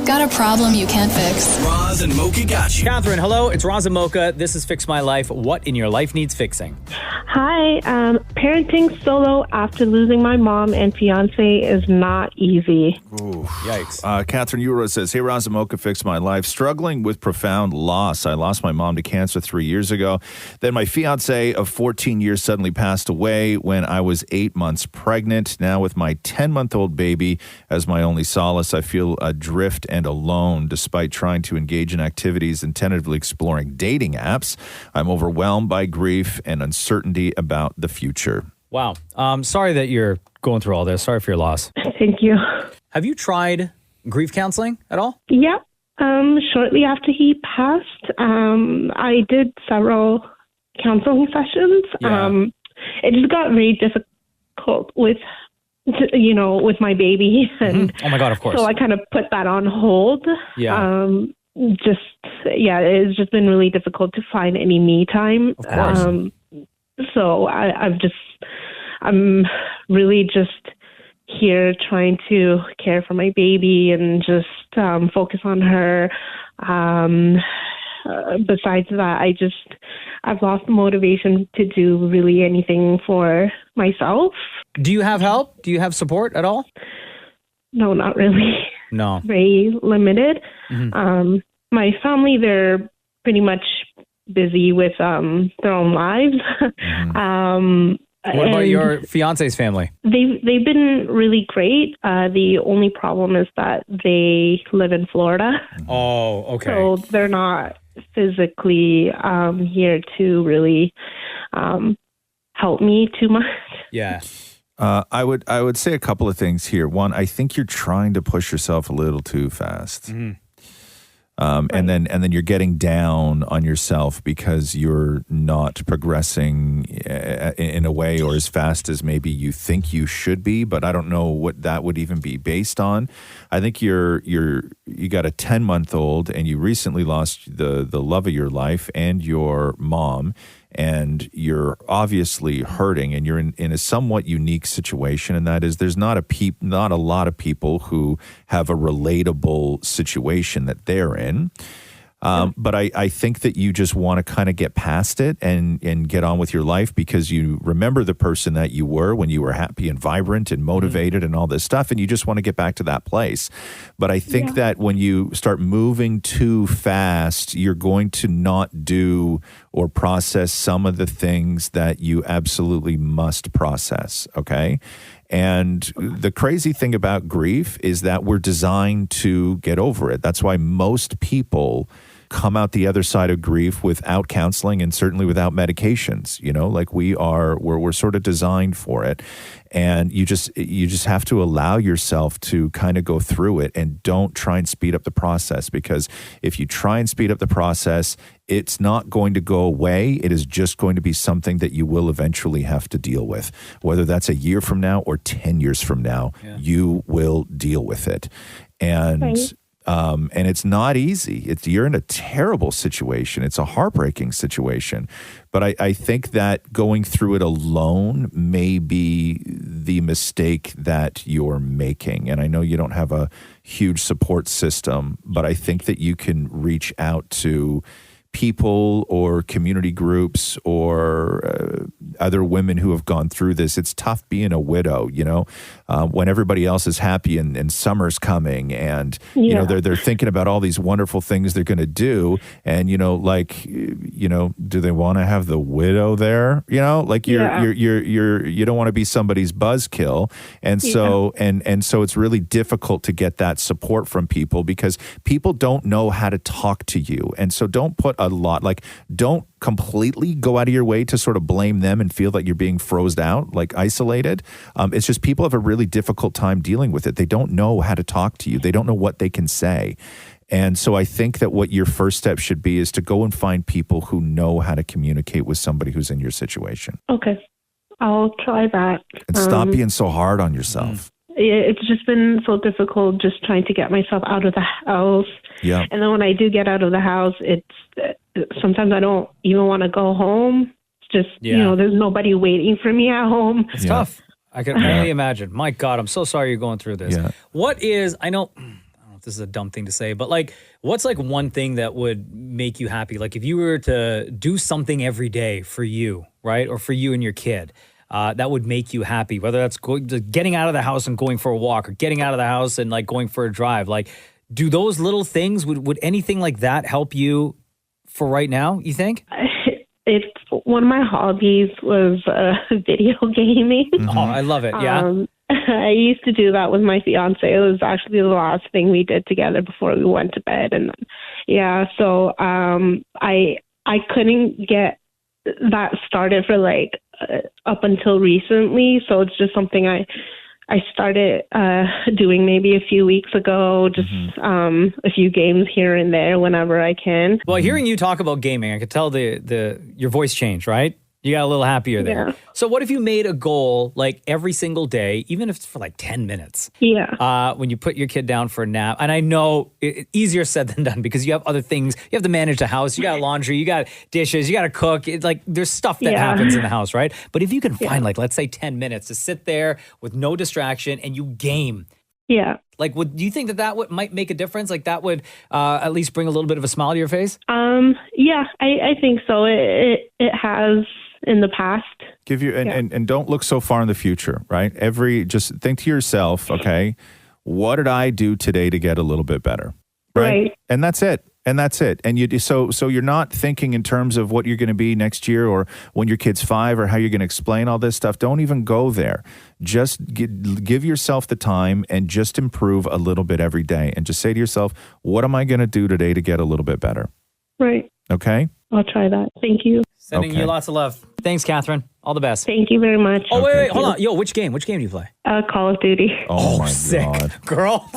Got a problem you can't fix? Roz and Mocha got you. Catherine, hello. It's Roz and Mocha. This is Fix My Life. What in your life needs fixing? Hi. Parenting solo after losing my mom and fiance is not easy. Ooh. Yikes. Catherine Euro says, hey, Roz and Mocha, Fix My Life. Struggling with profound loss. I lost my mom to cancer 3 years ago. Then my fiance of 14 years suddenly passed away when I was 8 months pregnant. Now with my 10-month-old baby as my only solace, I feel adrift and alone despite trying to engage in activities and tentatively exploring dating apps. I'm overwhelmed by grief and uncertainty about the future. Wow. Sorry that you're going through all this. Sorry for your loss. Thank you. Have you tried grief counseling at all? Yep. Shortly after he passed, I did several counseling sessions. Yeah. It just got very difficult with my baby. And Oh my God, of course. so I kind of put that on hold. Yeah. It's just been really difficult to find any me time. Of course. So I'm really just here trying to care for my baby and just focus on her. Besides that, I've lost the motivation to do really anything for myself. Do you have help? Do you have support at all? No, not really. No. Very limited. My family, they're pretty much busy with their own lives. What about your fiance's family? They've been really great. The only problem is that they live in Florida. Oh, okay. So they're not physically here to really help me too much. Yeah. I would say a couple of things here. One, I think you're trying to push yourself a little too fast. And then you're getting down on yourself because you're not progressing in a way or as fast as maybe you think you should be. But I don't know what that would even be based on. I think you got a 10-month-old and you recently lost the love of your life and your mom. And you're obviously hurting, and you're in a somewhat unique situation, and that is there's not a lot of people who have a relatable situation that they're in. But I think that you just want to kind of get past it and get on with your life because you remember the person that you were when you were happy and vibrant and motivated and all this stuff, and you just want to get back to that place. But I think that when you start moving too fast, you're going to not do or process some of the things that you absolutely must process, okay? And the crazy thing about grief is that we're designed to get over it. That's why most people come out the other side of grief without counseling and certainly without medications. Like we're sort of designed for it. And you just have to allow yourself to kind of go through it and don't try and speed up the process, because if you try and speed up the process, it's not going to go away. It is just going to be something that you will eventually have to deal with. Whether that's a year from now or 10 years from now, you will deal with it. And Right. And it's not easy. You're in a terrible situation. It's a heartbreaking situation. But I think that going through it alone may be the mistake that you're making. And I know you don't have a huge support system, but I think that you can reach out to people or community groups or other women who have gone through this. It's tough being a widow, when everybody else is happy and summer's coming and, they're thinking about all these wonderful things they're going to do. And, do they want to have the widow there? You don't want to be somebody's buzzkill. And so, and so it's really difficult to get that support from people because people don't know how to talk to you. And so don't completely go out of your way to sort of blame them and feel that you're being frozen out, like isolated. It's just people have a really difficult time dealing with it. They don't know how to talk to you. They don't know what they can say. And so I think that what your first step should be is to go and find people who know how to communicate with somebody who's in your situation. Okay. I'll try that. And stop being so hard on yourself. It's just been so difficult just trying to get myself out of the house. Yeah. And then when I do get out of the house, sometimes I don't even want to go home. It's just, there's nobody waiting for me at home. It's tough. I can only imagine. My God, I'm so sorry you're going through this. Yeah. What is, I don't know if this is a dumb thing to say, but what's one thing that would make you happy? Like if you were to do something every day for you, right? Or for you and your kid, that would make you happy, whether that's getting out of the house and going for a walk or getting out of the house and going for a drive. Do those little things, would anything like that help you for right now, you think? It's one of my hobbies was video gaming. Oh, I love it. Yeah. I used to do that with my fiance. It was actually the last thing we did together before we went to bed. And so I couldn't get that started for up until recently. So it's just something I started doing maybe a few weeks ago, just a few games here and there whenever I can. Well, hearing you talk about gaming, I could tell your voice changed, right? You got a little happier there. Yeah. So what if you made a goal like every single day, even if it's for like 10 minutes? Yeah. When you put your kid down for a nap. And I know easier said than done because you have other things. You have to manage the house. You got laundry. You got dishes. You got to cook. It's like there's stuff that happens in the house, right? But if you can find like, let's say 10 minutes to sit there with no distraction and you game. Yeah. Like, do you think that might make a difference? Like that would at least bring a little bit of a smile to your face? Yeah, I think so. It has in the past. Give you and don't look so far in the future, right? Just think to yourself, okay, what did I do today to get a little bit better? Right. And that's it. And you so you're not thinking in terms of what you're going to be next year or when your kid's 5 or how you're going to explain all this stuff. Don't even go there. Just give yourself the time and just improve a little bit every day. And just say to yourself, what am I going to do today to get a little bit better? Right. Okay. I'll try that. Thank you. Sending you lots of love. Thanks, Catherine. All the best. Thank you very much. Oh, wait, hold on. Yo, which game? Which game do you play? Call of Duty. Oh my sick. God. Girl.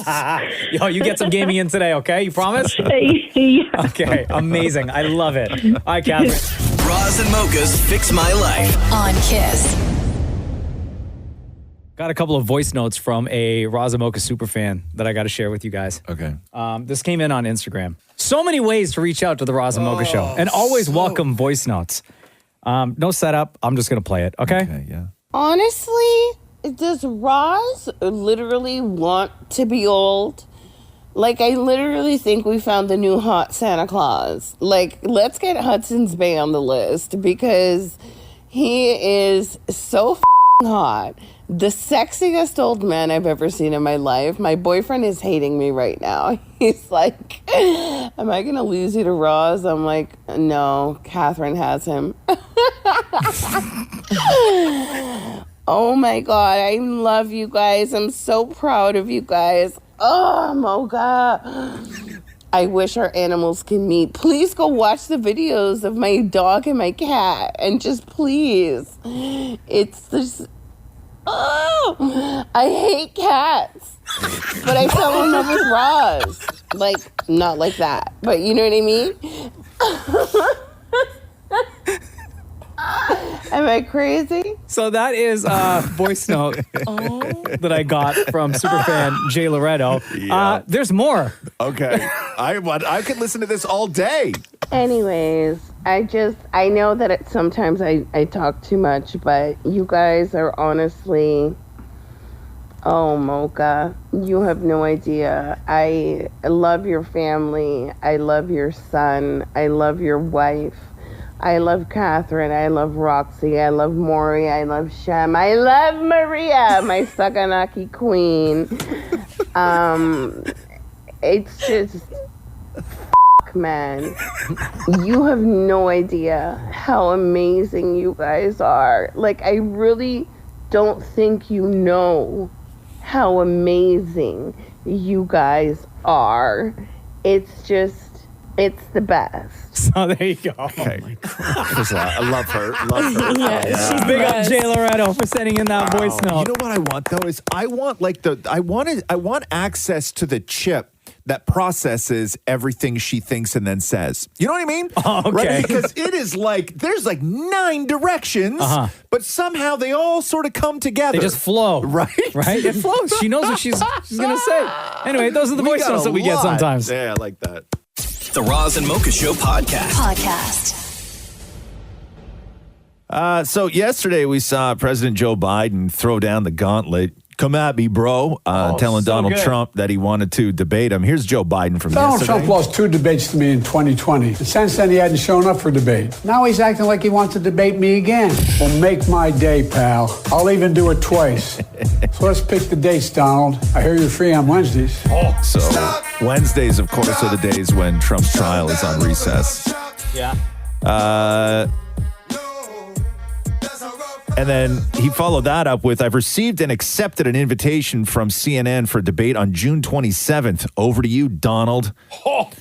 Yo, you get some gaming in today, okay? You promise? Yeah. Okay, amazing. I love it. All right, Catherine. Roz and Mocha's Fix My Life on Kiss. Got a couple of voice notes from a Roz and Mocha superfan that I got to share with you guys. Okay. This came in on Instagram. So many ways to reach out to the Roz and Mocha show, and always welcome voice notes. No setup. I'm just going to play it, okay? Yeah. Honestly, does Roz literally want to be old? Like, I literally think we found the new hot Santa Claus. Like, let's get Hudson's Bay on the list because he is so hot. The sexiest old man I've ever seen in my life. My boyfriend is hating me right now. He's like, am I going to lose you to Roz? I'm like, no, Catherine has him. Oh my God, I love you guys. I'm so proud of you guys. Oh, Mocha. I wish our animals can meet. Please go watch the videos of my dog and my cat. And just please. It's just... Oh, I hate cats, but I fell in love with Roz. Like, not like that, but you know what I mean? Am I crazy? So that is a voice note that I got from superfan Jay Loretto. There's more. Okay. I could listen to this all day. Anyways, I know that sometimes I talk too much, but you guys are honestly, oh, Mocha, you have no idea. I love your family. I love your son. I love your wife. I love Catherine. I love Roxy. I love Maury. I love Shem. I love Maria, my Saganaki queen. It's just... man, you have no idea how amazing you guys are. Like, I really don't think you know how amazing you guys are. It's the best. So there you go. Okay. I love her. She's big up Jay Loretto for sending in that voice note. You know what I want though is I want access to the chip that processes everything she thinks and then says. You know what I mean? Oh, okay. Right? Because it is like, there's like 9 directions, but somehow they all sort of come together. They just flow. Right? Right? It flows. She knows what she's going to say. Anyway, those are the voice notes that we get sometimes. Yeah, I like that. The Roz and Mocha Show podcast. So yesterday we saw President Joe Biden throw down the gauntlet. Come at me, bro. Telling Donald Trump that he wanted to debate him. Here's Joe Biden from Donald yesterday. Trump lost 2 debates to me in 2020. And since then, he hadn't shown up for debate. Now he's acting like he wants to debate me again. Well, make my day, pal. I'll even do it twice. So let's pick the dates, Donald. I hear you're free on Wednesdays. So Wednesdays, of course, are the days when Trump's trial is on recess. Yeah. And then he followed that up with, I've received and accepted an invitation from CNN for debate on June 27th. Over to you, Donald. Well,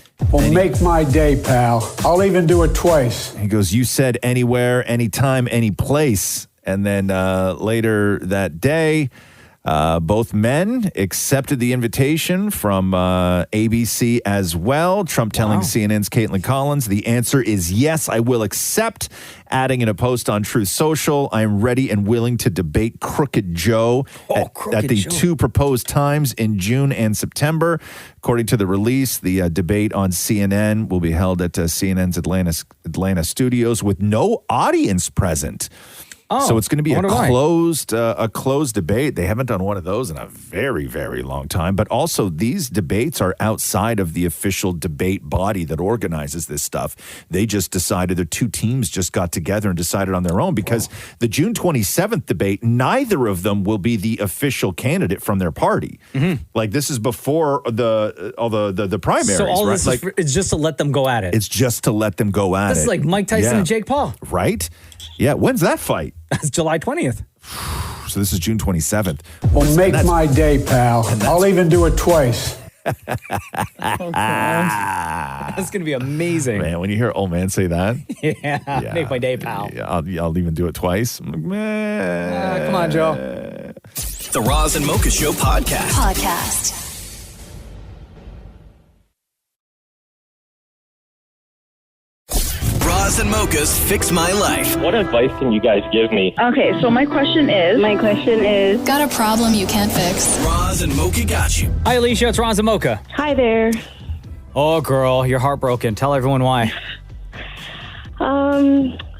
make my day, pal. I'll even do it twice. He goes, you said anywhere, anytime, any place. And then later that day, both men accepted the invitation from ABC as well. Trump telling CNN's Caitlin Collins, the answer is yes, I will accept. Adding in a post on Truth Social, I am ready and willing to debate Crooked Joe at the two proposed times in June and September. According to the release, the debate on CNN will be held at CNN's Atlanta studios with no audience present. So it's going to be a closed debate. They haven't done one of those in a very, very long time. But also, these debates are outside of the official debate body that organizes this stuff. They just decided, the two teams just got together and decided on their own because the June 27th debate, neither of them will be the official candidate from their party. Like, this is before the primaries. So all right? this it's just to let them go at it. It's just to let them go at it. This is like Mike Tyson and Jake Paul. Right? Yeah. When's that fight? That's July 20th. So this is June 27th. Well, make my day, pal. I'll even do it twice. That's going to be amazing. Man, when you hear old man say that. Yeah. Make my day, pal. I'll even do it twice. I'm like, man. Come on, Joe. The Roz and Mocha Show podcast. Roz and Mocha's Fix My Life. What advice can you guys give me? Okay, so my question is... Got a problem you can't fix? Roz and Mocha got you. Hi, Alicia. It's Roz and Mocha. Hi there. Oh, girl. You're heartbroken. Tell everyone why.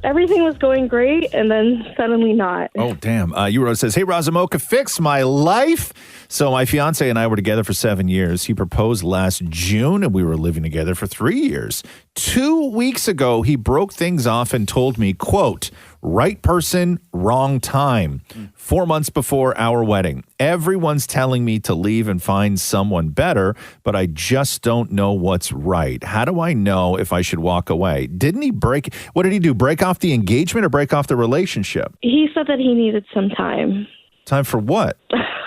Everything was going great, and then suddenly not. Oh, damn. You wrote, says, hey, Roz and Mocha, fix my life. So my fiance and I were together for 7 years. He proposed last June, and we were living together for 3 years. 2 weeks ago, he broke things off and told me, quote, right person, wrong time. 4 months before our wedding. Everyone's telling me to leave and find someone better, but I just don't know what's right. How do I know if I should walk away? What did he do? Break off the engagement or break off the relationship? He said that he needed some time. Time for what?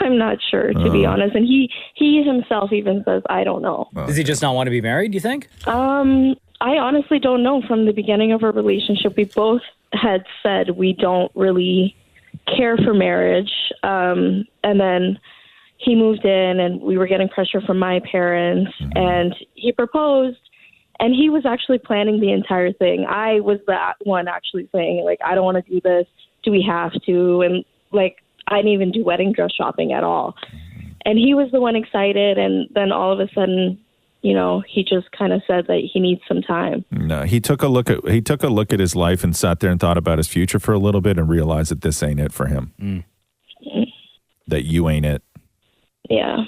I'm not sure, to be honest. And he himself even says, I don't know. Does he just not want to be married, do you think? I honestly don't know. From the beginning of our relationship, we both had said we don't really care for marriage. And then he moved in and we were getting pressure from my parents and he proposed and he was actually planning the entire thing. I was that one actually saying, like, I don't want to do this. Do we have to? And like, I didn't even do wedding dress shopping at all. And he was the one excited. And then all of a sudden, you know, he just kind of said that he needs some time. No, he took a look at his life and sat there and thought about his future for a little bit and realized that this ain't it for him. That you ain't it. Yeah.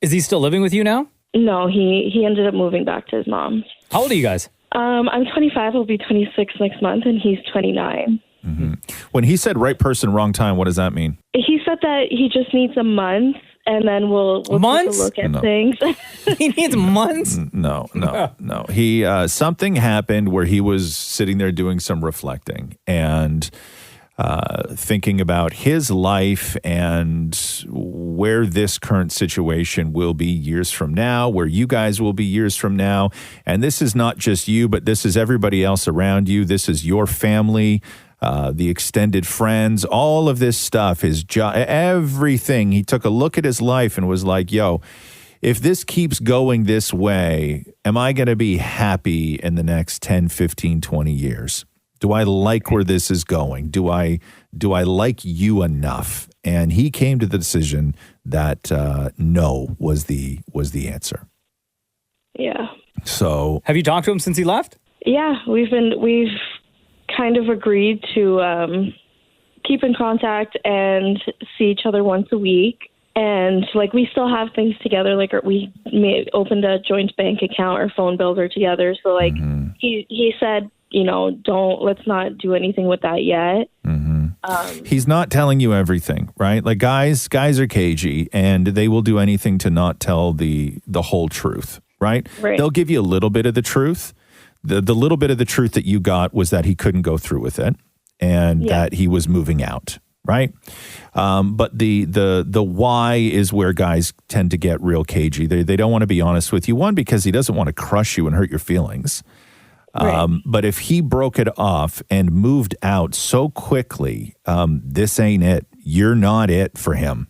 Is he still living with you now? No, he ended up moving back to his mom's. How old are you guys? I'm 25. I'll be 26 next month, and he's 29. When he said right person, wrong time, what does that mean? He said that he just needs a month, and then we'll take a look at things. He needs months? No. He something happened where he was sitting there doing some reflecting and thinking about his life and where this current situation will be years from now, where you guys will be years from now. And this is not just you, but this is everybody else around you. This is your family, the extended friends, all of this stuff, his job, everything. He took a look at his life and was like, yo, if this keeps going this way, am I going to be happy in the next 10, 15, 20 years? Do I like where this is going? Do I like you enough? And he came to the decision that no was the answer. Yeah. So have you talked to him since he left? Yeah, we've kind of agreed to keep in contact and see each other once a week. And like we still have things together. Like we opened a joint bank account. Our phone bills are together. So like he said, you know, let's not do anything with that yet. He's not telling you everything, right? Like guys are cagey and they will do anything to not tell the whole truth, right? They'll give you a little bit of the truth. The little bit of the truth that you got was that he couldn't go through with it and that he was moving out, right? But the why is where guys tend to get real cagey. They don't want to be honest with you. One, because he doesn't want to crush you and hurt your feelings. But if he broke it off and moved out so quickly, this ain't it. You're not it for him.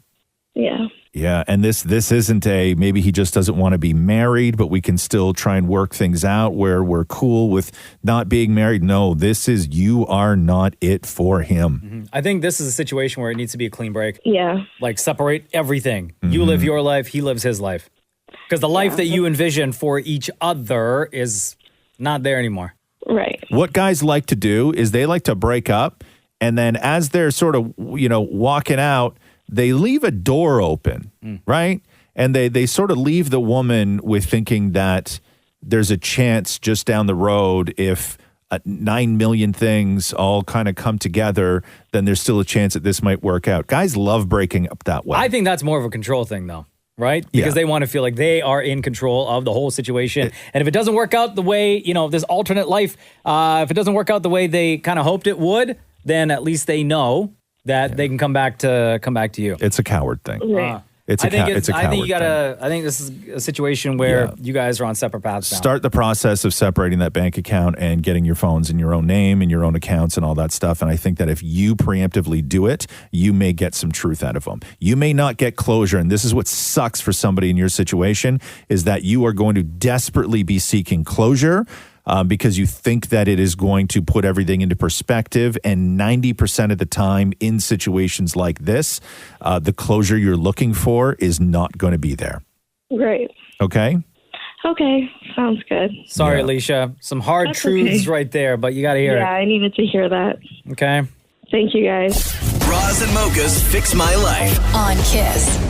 Yeah. Yeah, and this isn't maybe he just doesn't want to be married, but we can still try and work things out where we're cool with not being married. No, this is, you are not it for him. Mm-hmm. I think this is a situation where it needs to be a clean break. Yeah. Like separate everything. Mm-hmm. You live your life, he lives his life. Because the life that you envision for each other is not there anymore. Right. What guys like to do is they like to break up, and then as they're sort of, walking out, they leave a door open, right? And they sort of leave the woman with thinking that there's a chance just down the road if 9 million things all kind of come together, then there's still a chance that this might work out. Guys love breaking up that way. I think that's more of a control thing, though, right? Because they want to feel like they are in control of the whole situation. And if it doesn't work out the way, this alternate life, if it doesn't work out the way they kind of hoped it would, then at least they know that they can come back to you. It's a coward thing. It's a coward thing. I think this is a situation where you guys are on separate paths now. Start the process of separating that bank account and getting your phones in your own name and your own accounts and all that stuff. And I think that if you preemptively do it, you may get some truth out of them. You may not get closure. And this is what sucks for somebody in your situation, is that you are going to desperately be seeking closure because you think that it is going to put everything into perspective. And 90% of the time in situations like this, the closure you're looking for is not going to be there. Great. Okay? Okay. Sounds good. Sorry, Alicia. Some hard truths right there, but you got to hear it. Yeah, I needed to hear that. Okay. Thank you, guys. Roz and Mocha's Fix My Life on Kiss.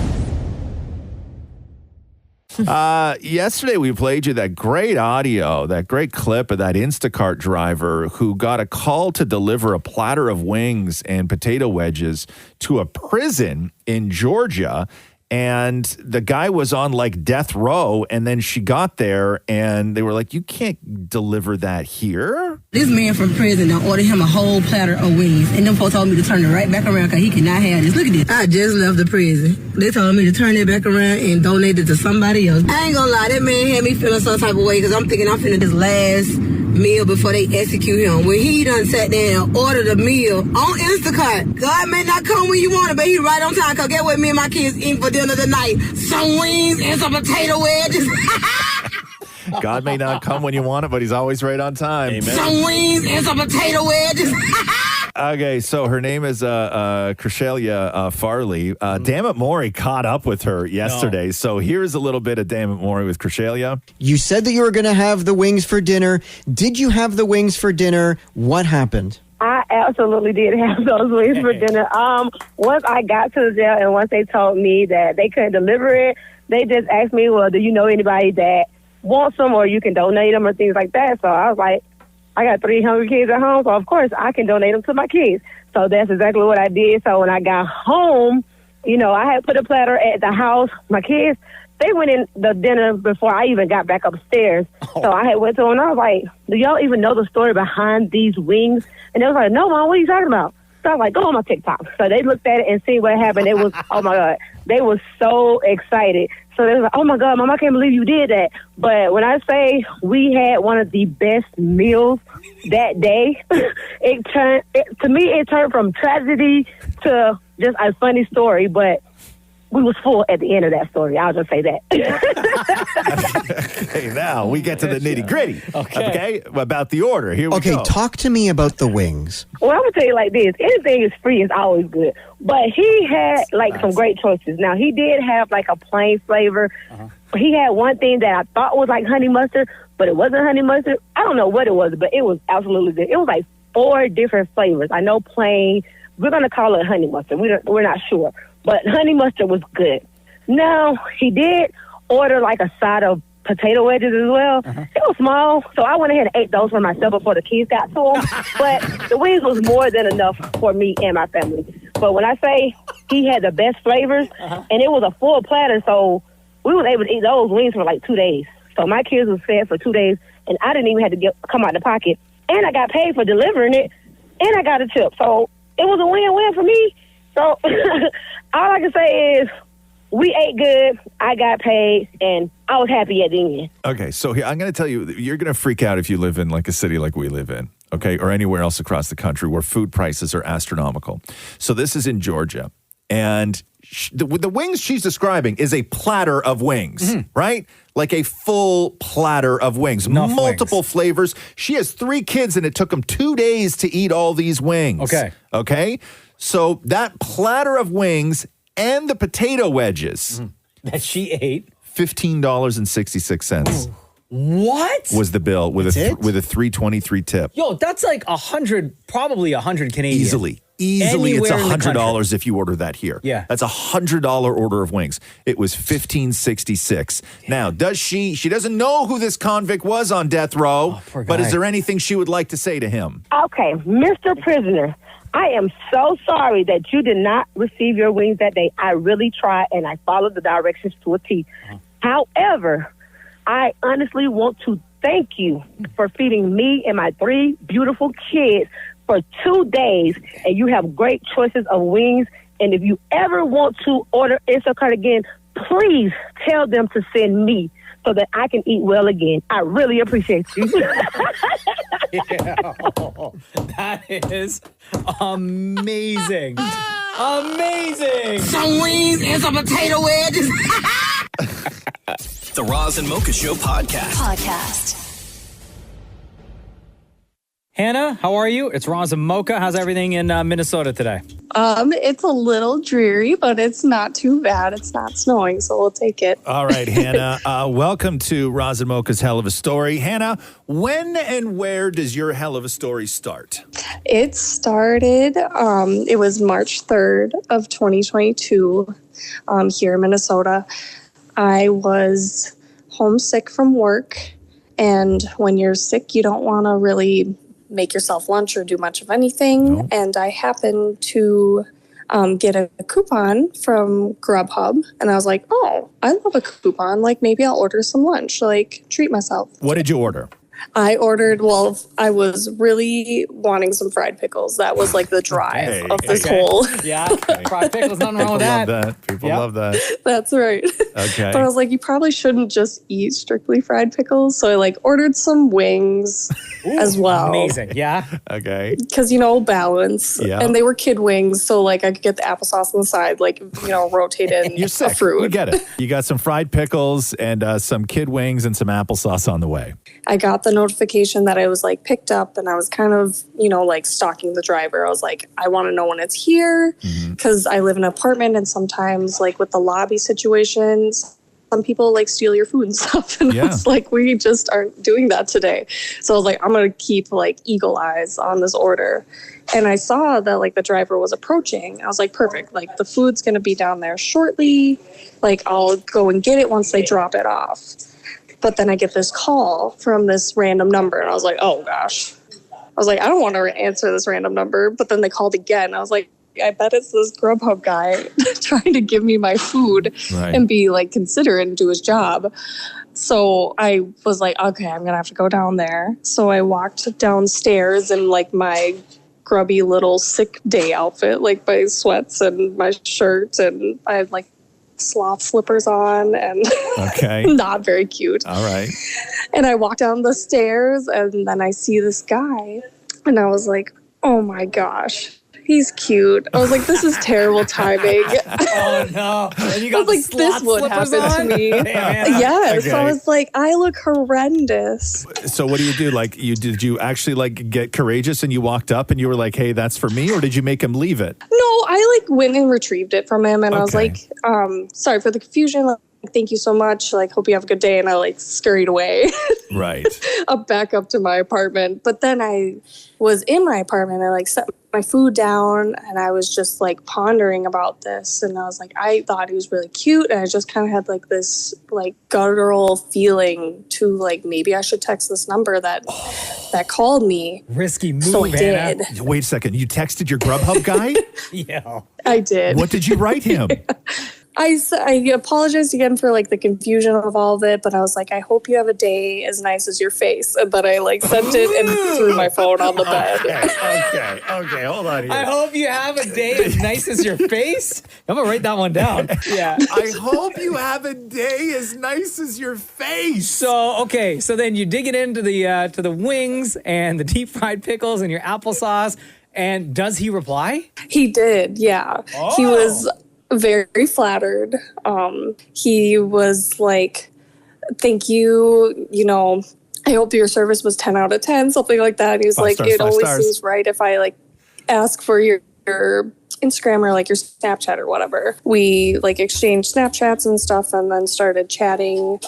Yesterday we played you that great audio, that great clip of that Instacart driver who got a call to deliver a platter of wings and potato wedges to a prison in Georgia. And the guy was on like death row, and then she got there and they were like, you can't deliver that here. This man from prison done ordered him a whole platter of wings, and them folks told me to turn it right back around because he cannot have this. Look at this. I just left the prison. They told me to turn it back around and donate it to somebody else. I ain't gonna lie, that man had me feeling some type of way because I'm thinking I'm finna this last meal before they execute him. When he done sat down and ordered a meal on Instacart, God may not come when you want it, but he right on time. Cause get what me and my kids eating for dinner tonight. Some wings and some potato wedges. God may not come when you want it, but he's always right on time. Amen. Some wings and some potato wedges. Okay, so her name is Crescelia Farley. Dammit Maury caught up with her yesterday. No. So here's a little bit of Dammit Maury with Crescelia. You said that you were going to have the wings for dinner. Did you have the wings for dinner? What happened? I absolutely did have those wings for dinner. Once I got to the jail and once they told me that they couldn't deliver it, they just asked me, well, do you know anybody that wants them or you can donate them or things like that? So I was like, I got 300 kids at home, so of course I can donate them to my kids. So that's exactly what I did. So when I got home, I had put a platter at the house. My kids, they went in the dinner before I even got back upstairs. So I had went to them and I was like, do y'all even know the story behind these wings? And they was like, no, Mom, what are you talking about? So I was like, go on my TikTok. So they looked at it and see what happened. It was, oh my God, they were so excited. So they was like, oh my God, Mom, I can't believe you did that. But when I say we had one of the best meals that day, to me, it turned from tragedy to just a funny story. But we was full at the end of that story. I'll just say that. Okay, now we get to the nitty gritty. Okay, about the order. Here we go. Okay, talk to me about the wings. Well, I'm going to tell you like this. Anything is free is always good. But he had some great choices. Now, he did have like a plain flavor. He had one thing that I thought was like honey mustard, but it wasn't honey mustard. I don't know what it was, but it was absolutely good. It was like 4 different flavors. I know plain. We're going to call it honey mustard. We're not sure. But honey mustard was good. Now, he did order like a side of potato wedges as well. It was small, so I went ahead and ate those for myself before the kids got to them. But the wings was more than enough for me and my family. But when I say he had the best flavors, and it was a full platter, so we was able to eat those wings for like 2 days. So my kids was fed for 2 days, and I didn't even have to come out of the pocket. And I got paid for delivering it, and I got a tip. So it was a win-win for me. So all I can say is we ate good, I got paid, and I was happy at the end. Okay, so here, I'm going to tell you, you're going to freak out if you live in like a city like we live in, okay, or anywhere else across the country where food prices are astronomical. So this is in Georgia, and the wings she's describing is a platter of wings, right? Like a full platter of wings, multiple flavors. She has 3 kids, and it took them 2 days to eat all these wings. Okay? So that platter of wings and the potato wedges that she ate, $15.66. What? Was the bill with a $3.23 tip. Yo, that's like probably 100 Canadian. Easily, Anywhere it's in the country. $100 if you order that here. Yeah. That's $100 order of wings. It was $15.66. Now, she doesn't know who this convict was on death row, but is there anything she would like to say to him? Okay, Mr. Prisoner, I am so sorry that you did not receive your wings that day. I really tried, and I followed the directions to a T. However, I honestly want to thank you for feeding me and my 3 beautiful kids for 2 days, and you have great choices of wings. And if you ever want to order Instacart again, please tell them to send me so that I can eat well again. I really appreciate you. That is amazing. Amazing. Some wings and some potato wedges. The Roz and Mocha Show podcast. Hannah, how are you? It's Roz and Mocha. How's everything in Minnesota today? It's a little dreary, but it's not too bad. It's not snowing, so we'll take it. All right, Hannah. Welcome to Roz and Mocha's Helluva Story. Hannah, when and where does your Helluva Story start? It started, it was March 3rd of 2022 here in Minnesota. I was homesick from work, and when you're sick, you don't want to really make yourself lunch or do much of anything. No. And I happened to get a coupon from Grubhub, and I was like, oh, I love a coupon. Like, maybe I'll order some lunch, like treat myself. What did you order? I ordered, I was really wanting some fried pickles. That was like the drive of this whole. Yeah, fried pickles, nothing wrong with that. People love that. That's right. Okay. But I was like, you probably shouldn't just eat strictly fried pickles. So I ordered some wings as well. Amazing. Yeah. Okay. Because, balance. Yeah. And they were kid wings. So I could get the applesauce on the side, rotate in You're sick. a fruit. We get it. You got some fried pickles and some kid wings and some applesauce on the way. I got the notification that I was picked up, and I was kind of, stalking the driver. I was like, I want to know when it's here, because I live in an apartment, and sometimes with the lobby situations, some people steal your food and stuff. And I was like, we just aren't doing that today. So I was like, I'm going to keep eagle eyes on this order. And I saw that the driver was approaching. I was like, perfect. The food's going to be down there shortly. I'll go and get it once they drop it off. But then I get this call from this random number, and I was like, oh, gosh. I was like, I don't want to answer this random number. But then they called again. I was like, I bet it's this Grubhub guy trying to give me my food and be considerate and do his job. So I was like, okay, I'm going to have to go down there. So I walked downstairs in my grubby little sick day outfit, my sweats and my shirt, and I had sloth slippers on and not very cute. All right. And I walked down the stairs, and then I see this guy, and I was like, oh my gosh, he's cute. I was like, this is terrible timing. Oh no. And you got I was like, this would happen to me. Yes. So I was like, I look horrendous. So what do you do? Did you actually get courageous and you walked up and you were like, hey, that's for me? Or did you make him leave it? No, I went and retrieved it from him, and I was like, sorry for the confusion. Thank you so much. Hope you have a good day. And I scurried away. Right. back up to my apartment. But then I was in my apartment. I set my food down, and I was just pondering about this. And I was like, I thought he was really cute. And I just kind of had this guttural feeling to maybe I should text this number that called me. Risky move, so I did. Wait a second. You texted your Grubhub guy? Yeah. I did. What did you write him? I apologized again for like the confusion of all of it, but I was like, I hope you have a day as nice as your face. And then I like sent it and threw my phone on the bed. Okay, hold on here. I hope you have a day as nice as your face. I'm gonna write that one down. Yeah. I hope you have a day as nice as your face. So then you dig it into the to the wings and the deep fried pickles and your applesauce. And does he reply? He did, yeah. Oh. He was very flattered. He was like, thank you, I hope your service was 10 out of 10, something like that. He was like, it always seems right if I like ask for your Instagram or like your Snapchat or whatever. We like exchanged Snapchats and stuff and then started chatting.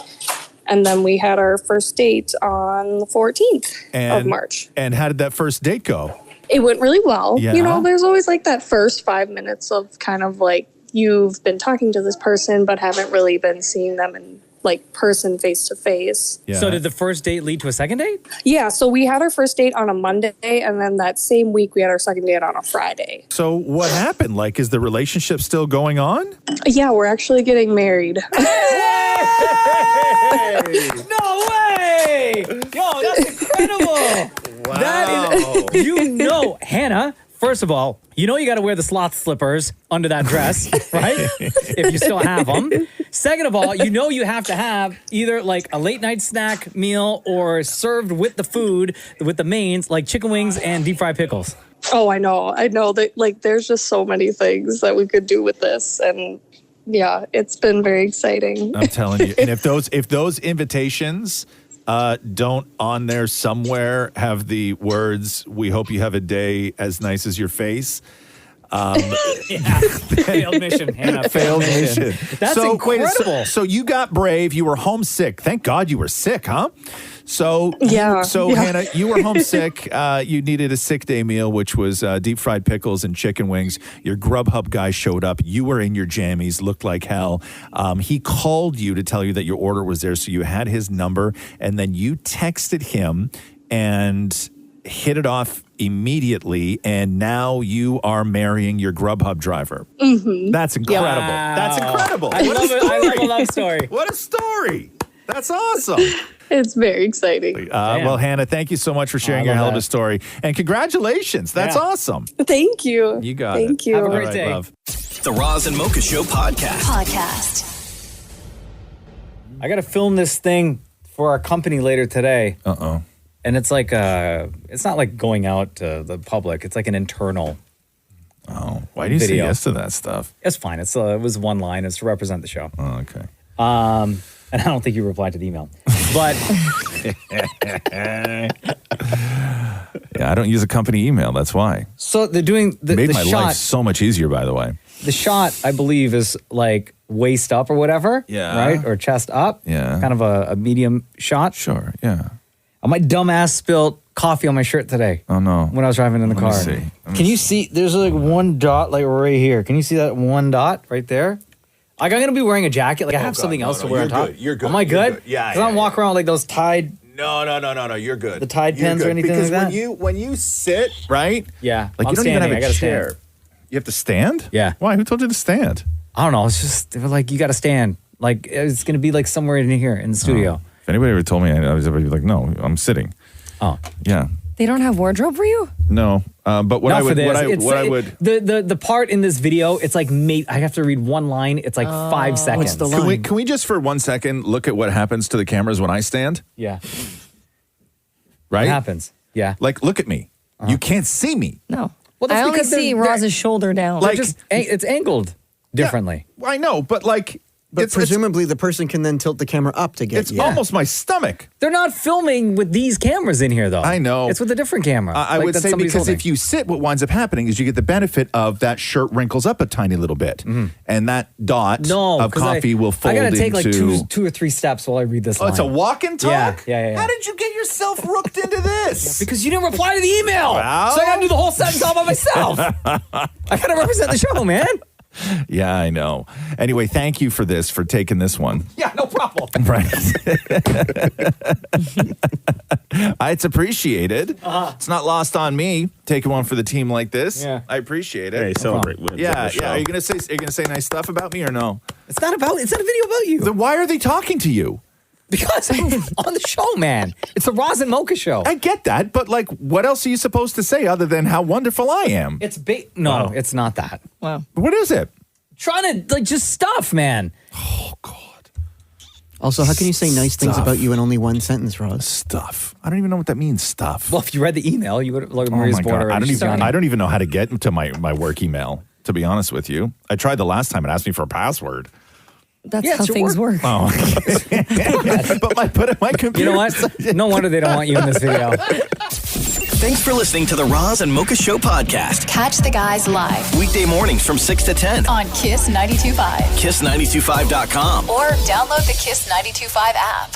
And then we had our first date on the 14th of March. And how did that first date go? It went really well. Yeah. There's always like that first 5 minutes of kind of like you've been talking to this person but haven't really been seeing them in like person face to face. Yeah. So did the first date lead to a second date? Yeah, so we had our first date on a Monday and then that same week we had our second date on a Friday. So what happened? Like, is the relationship still going on? Yeah, we're actually getting married. No way! Yo, that's incredible! Wow. That is, Hannah, first of all, you got to wear the sloth slippers under that dress, right? If you still have them. Second of all, you have to have either like a late night snack meal or served with the food, with the mains, like chicken wings and deep fried pickles. Oh, I know that like there's just so many things that we could do with this. And yeah, it's been very exciting. I'm telling you. And if those invitations don't on there somewhere have the words, we hope you have a day as nice as your face. Failed mission, Hannah. Failed mission. That's incredible. So you got brave. You were homesick. Thank God you were sick, huh? So Hannah, you were homesick. You needed a sick day meal, which was deep fried pickles and chicken wings. Your Grubhub guy showed up. You were in your jammies, looked like hell. He called you to tell you that your order was there, so you had his number, and then you texted him and hit it off immediately, and now you are marrying your Grubhub driver. Mm-hmm. That's incredible. Wow. That's incredible. I love it. I love a love story. What a story. That's awesome. It's very exciting. Well, Hannah, thank you so much for sharing your Helluva story. And congratulations. That's awesome. Thank you. You got it. Thank you. Have a great day. Love. The Roz and Mocha Show podcast. I got to film this thing for our company later today. Uh-oh. And it's like, it's not like going out to the public. It's like an internal why do you say video. yes to that stuff? It's fine. It was one line. It's to represent the show. Oh, okay. And I don't think you replied to the email. But yeah, I don't use a company email. That's why. So they're doing Made the my shot. life so much easier, by the way. The shot, I believe, is like waist up or whatever. Yeah. Right? Or chest up. Yeah. Kind of a medium shot. Sure, yeah. And my dumb ass spilled coffee on my shirt today. Oh, no. When I was driving in the car. Let me see. Can you see? There's like one dot like right here. Can you see that one dot right there? Like I'm going to be wearing a jacket. Like I have something else to wear on top. You're good. Am I good? Yeah. Because I don't walk around with like those tied. No. You're good. The Tide You're pens good. or anything because like that? when you sit, right? Yeah. Like I'm you don't even standing. have I a gotta chair. stand. You have to stand? Yeah. Why? Who told you to stand? I don't know. It's just they were like you got to stand. Like it's going to be like somewhere in here in the studio. If anybody ever told me, I was like, no, I'm sitting. Oh. Yeah. They don't have wardrobe for you? No. But what Not I for would, this. what I would. The part in this video, it's like I have to read one line. It's like 5 seconds. What's the line? Can we just for 1 second look at what happens to the cameras when I stand? Yeah. Right? What happens? Yeah. Like, look at me. You can't see me. No. Well, I only see Roz's shoulder down. Like- it's angled differently. Yeah, I know, but like. But presumably the person can then tilt the camera up to get It's almost my stomach. They're not filming with these cameras in here, though. I know. It's with a different camera. I would say because if you sit, what winds up happening is you get the benefit of that shirt wrinkles up a tiny little bit. And that dot of coffee will fold I got to take into... like two or three steps while I read this Oh, line. it's a walk and talk? Yeah. How did you get yourself rooked into this? Because you didn't reply to the email. Well. So I got to do the whole sentence all by myself. I got to represent the show, man. Yeah, I know. Anyway, thank you for taking this one. Yeah, no problem. Right. It's appreciated. It's not lost on me taking one for the team like this. Yeah. I appreciate it. Hey, celebrate wins. Yeah. Are you gonna say nice stuff about me or no? It's not a video about you. Then why are they talking to you? Because I'm on the show, man. It's the Roz and Mocha show. I get that, but like, what else are you supposed to say other than how wonderful I am? It's big. No, it's not that. Wow. What is it? Trying to just stuff, man. Oh God. Also, how can you say nice things Stuff. about you in only one sentence, Roz? Stuff. I don't even know what that means. Stuff. Well, if you read the email, you would have looked at Oh Maria's my board God. already. I don't even know how to get to my work email, to be honest with you. I tried the last time. It asked me for a password. That's how things work. Oh. but my computer. You know what? No wonder they don't want you in this video. Thanks for listening to the Roz and Mocha Show podcast. Catch the guys live Weekday mornings from 6 to 10 on Kiss 92.5. KISS925.com. Or download the Kiss 92.5 app.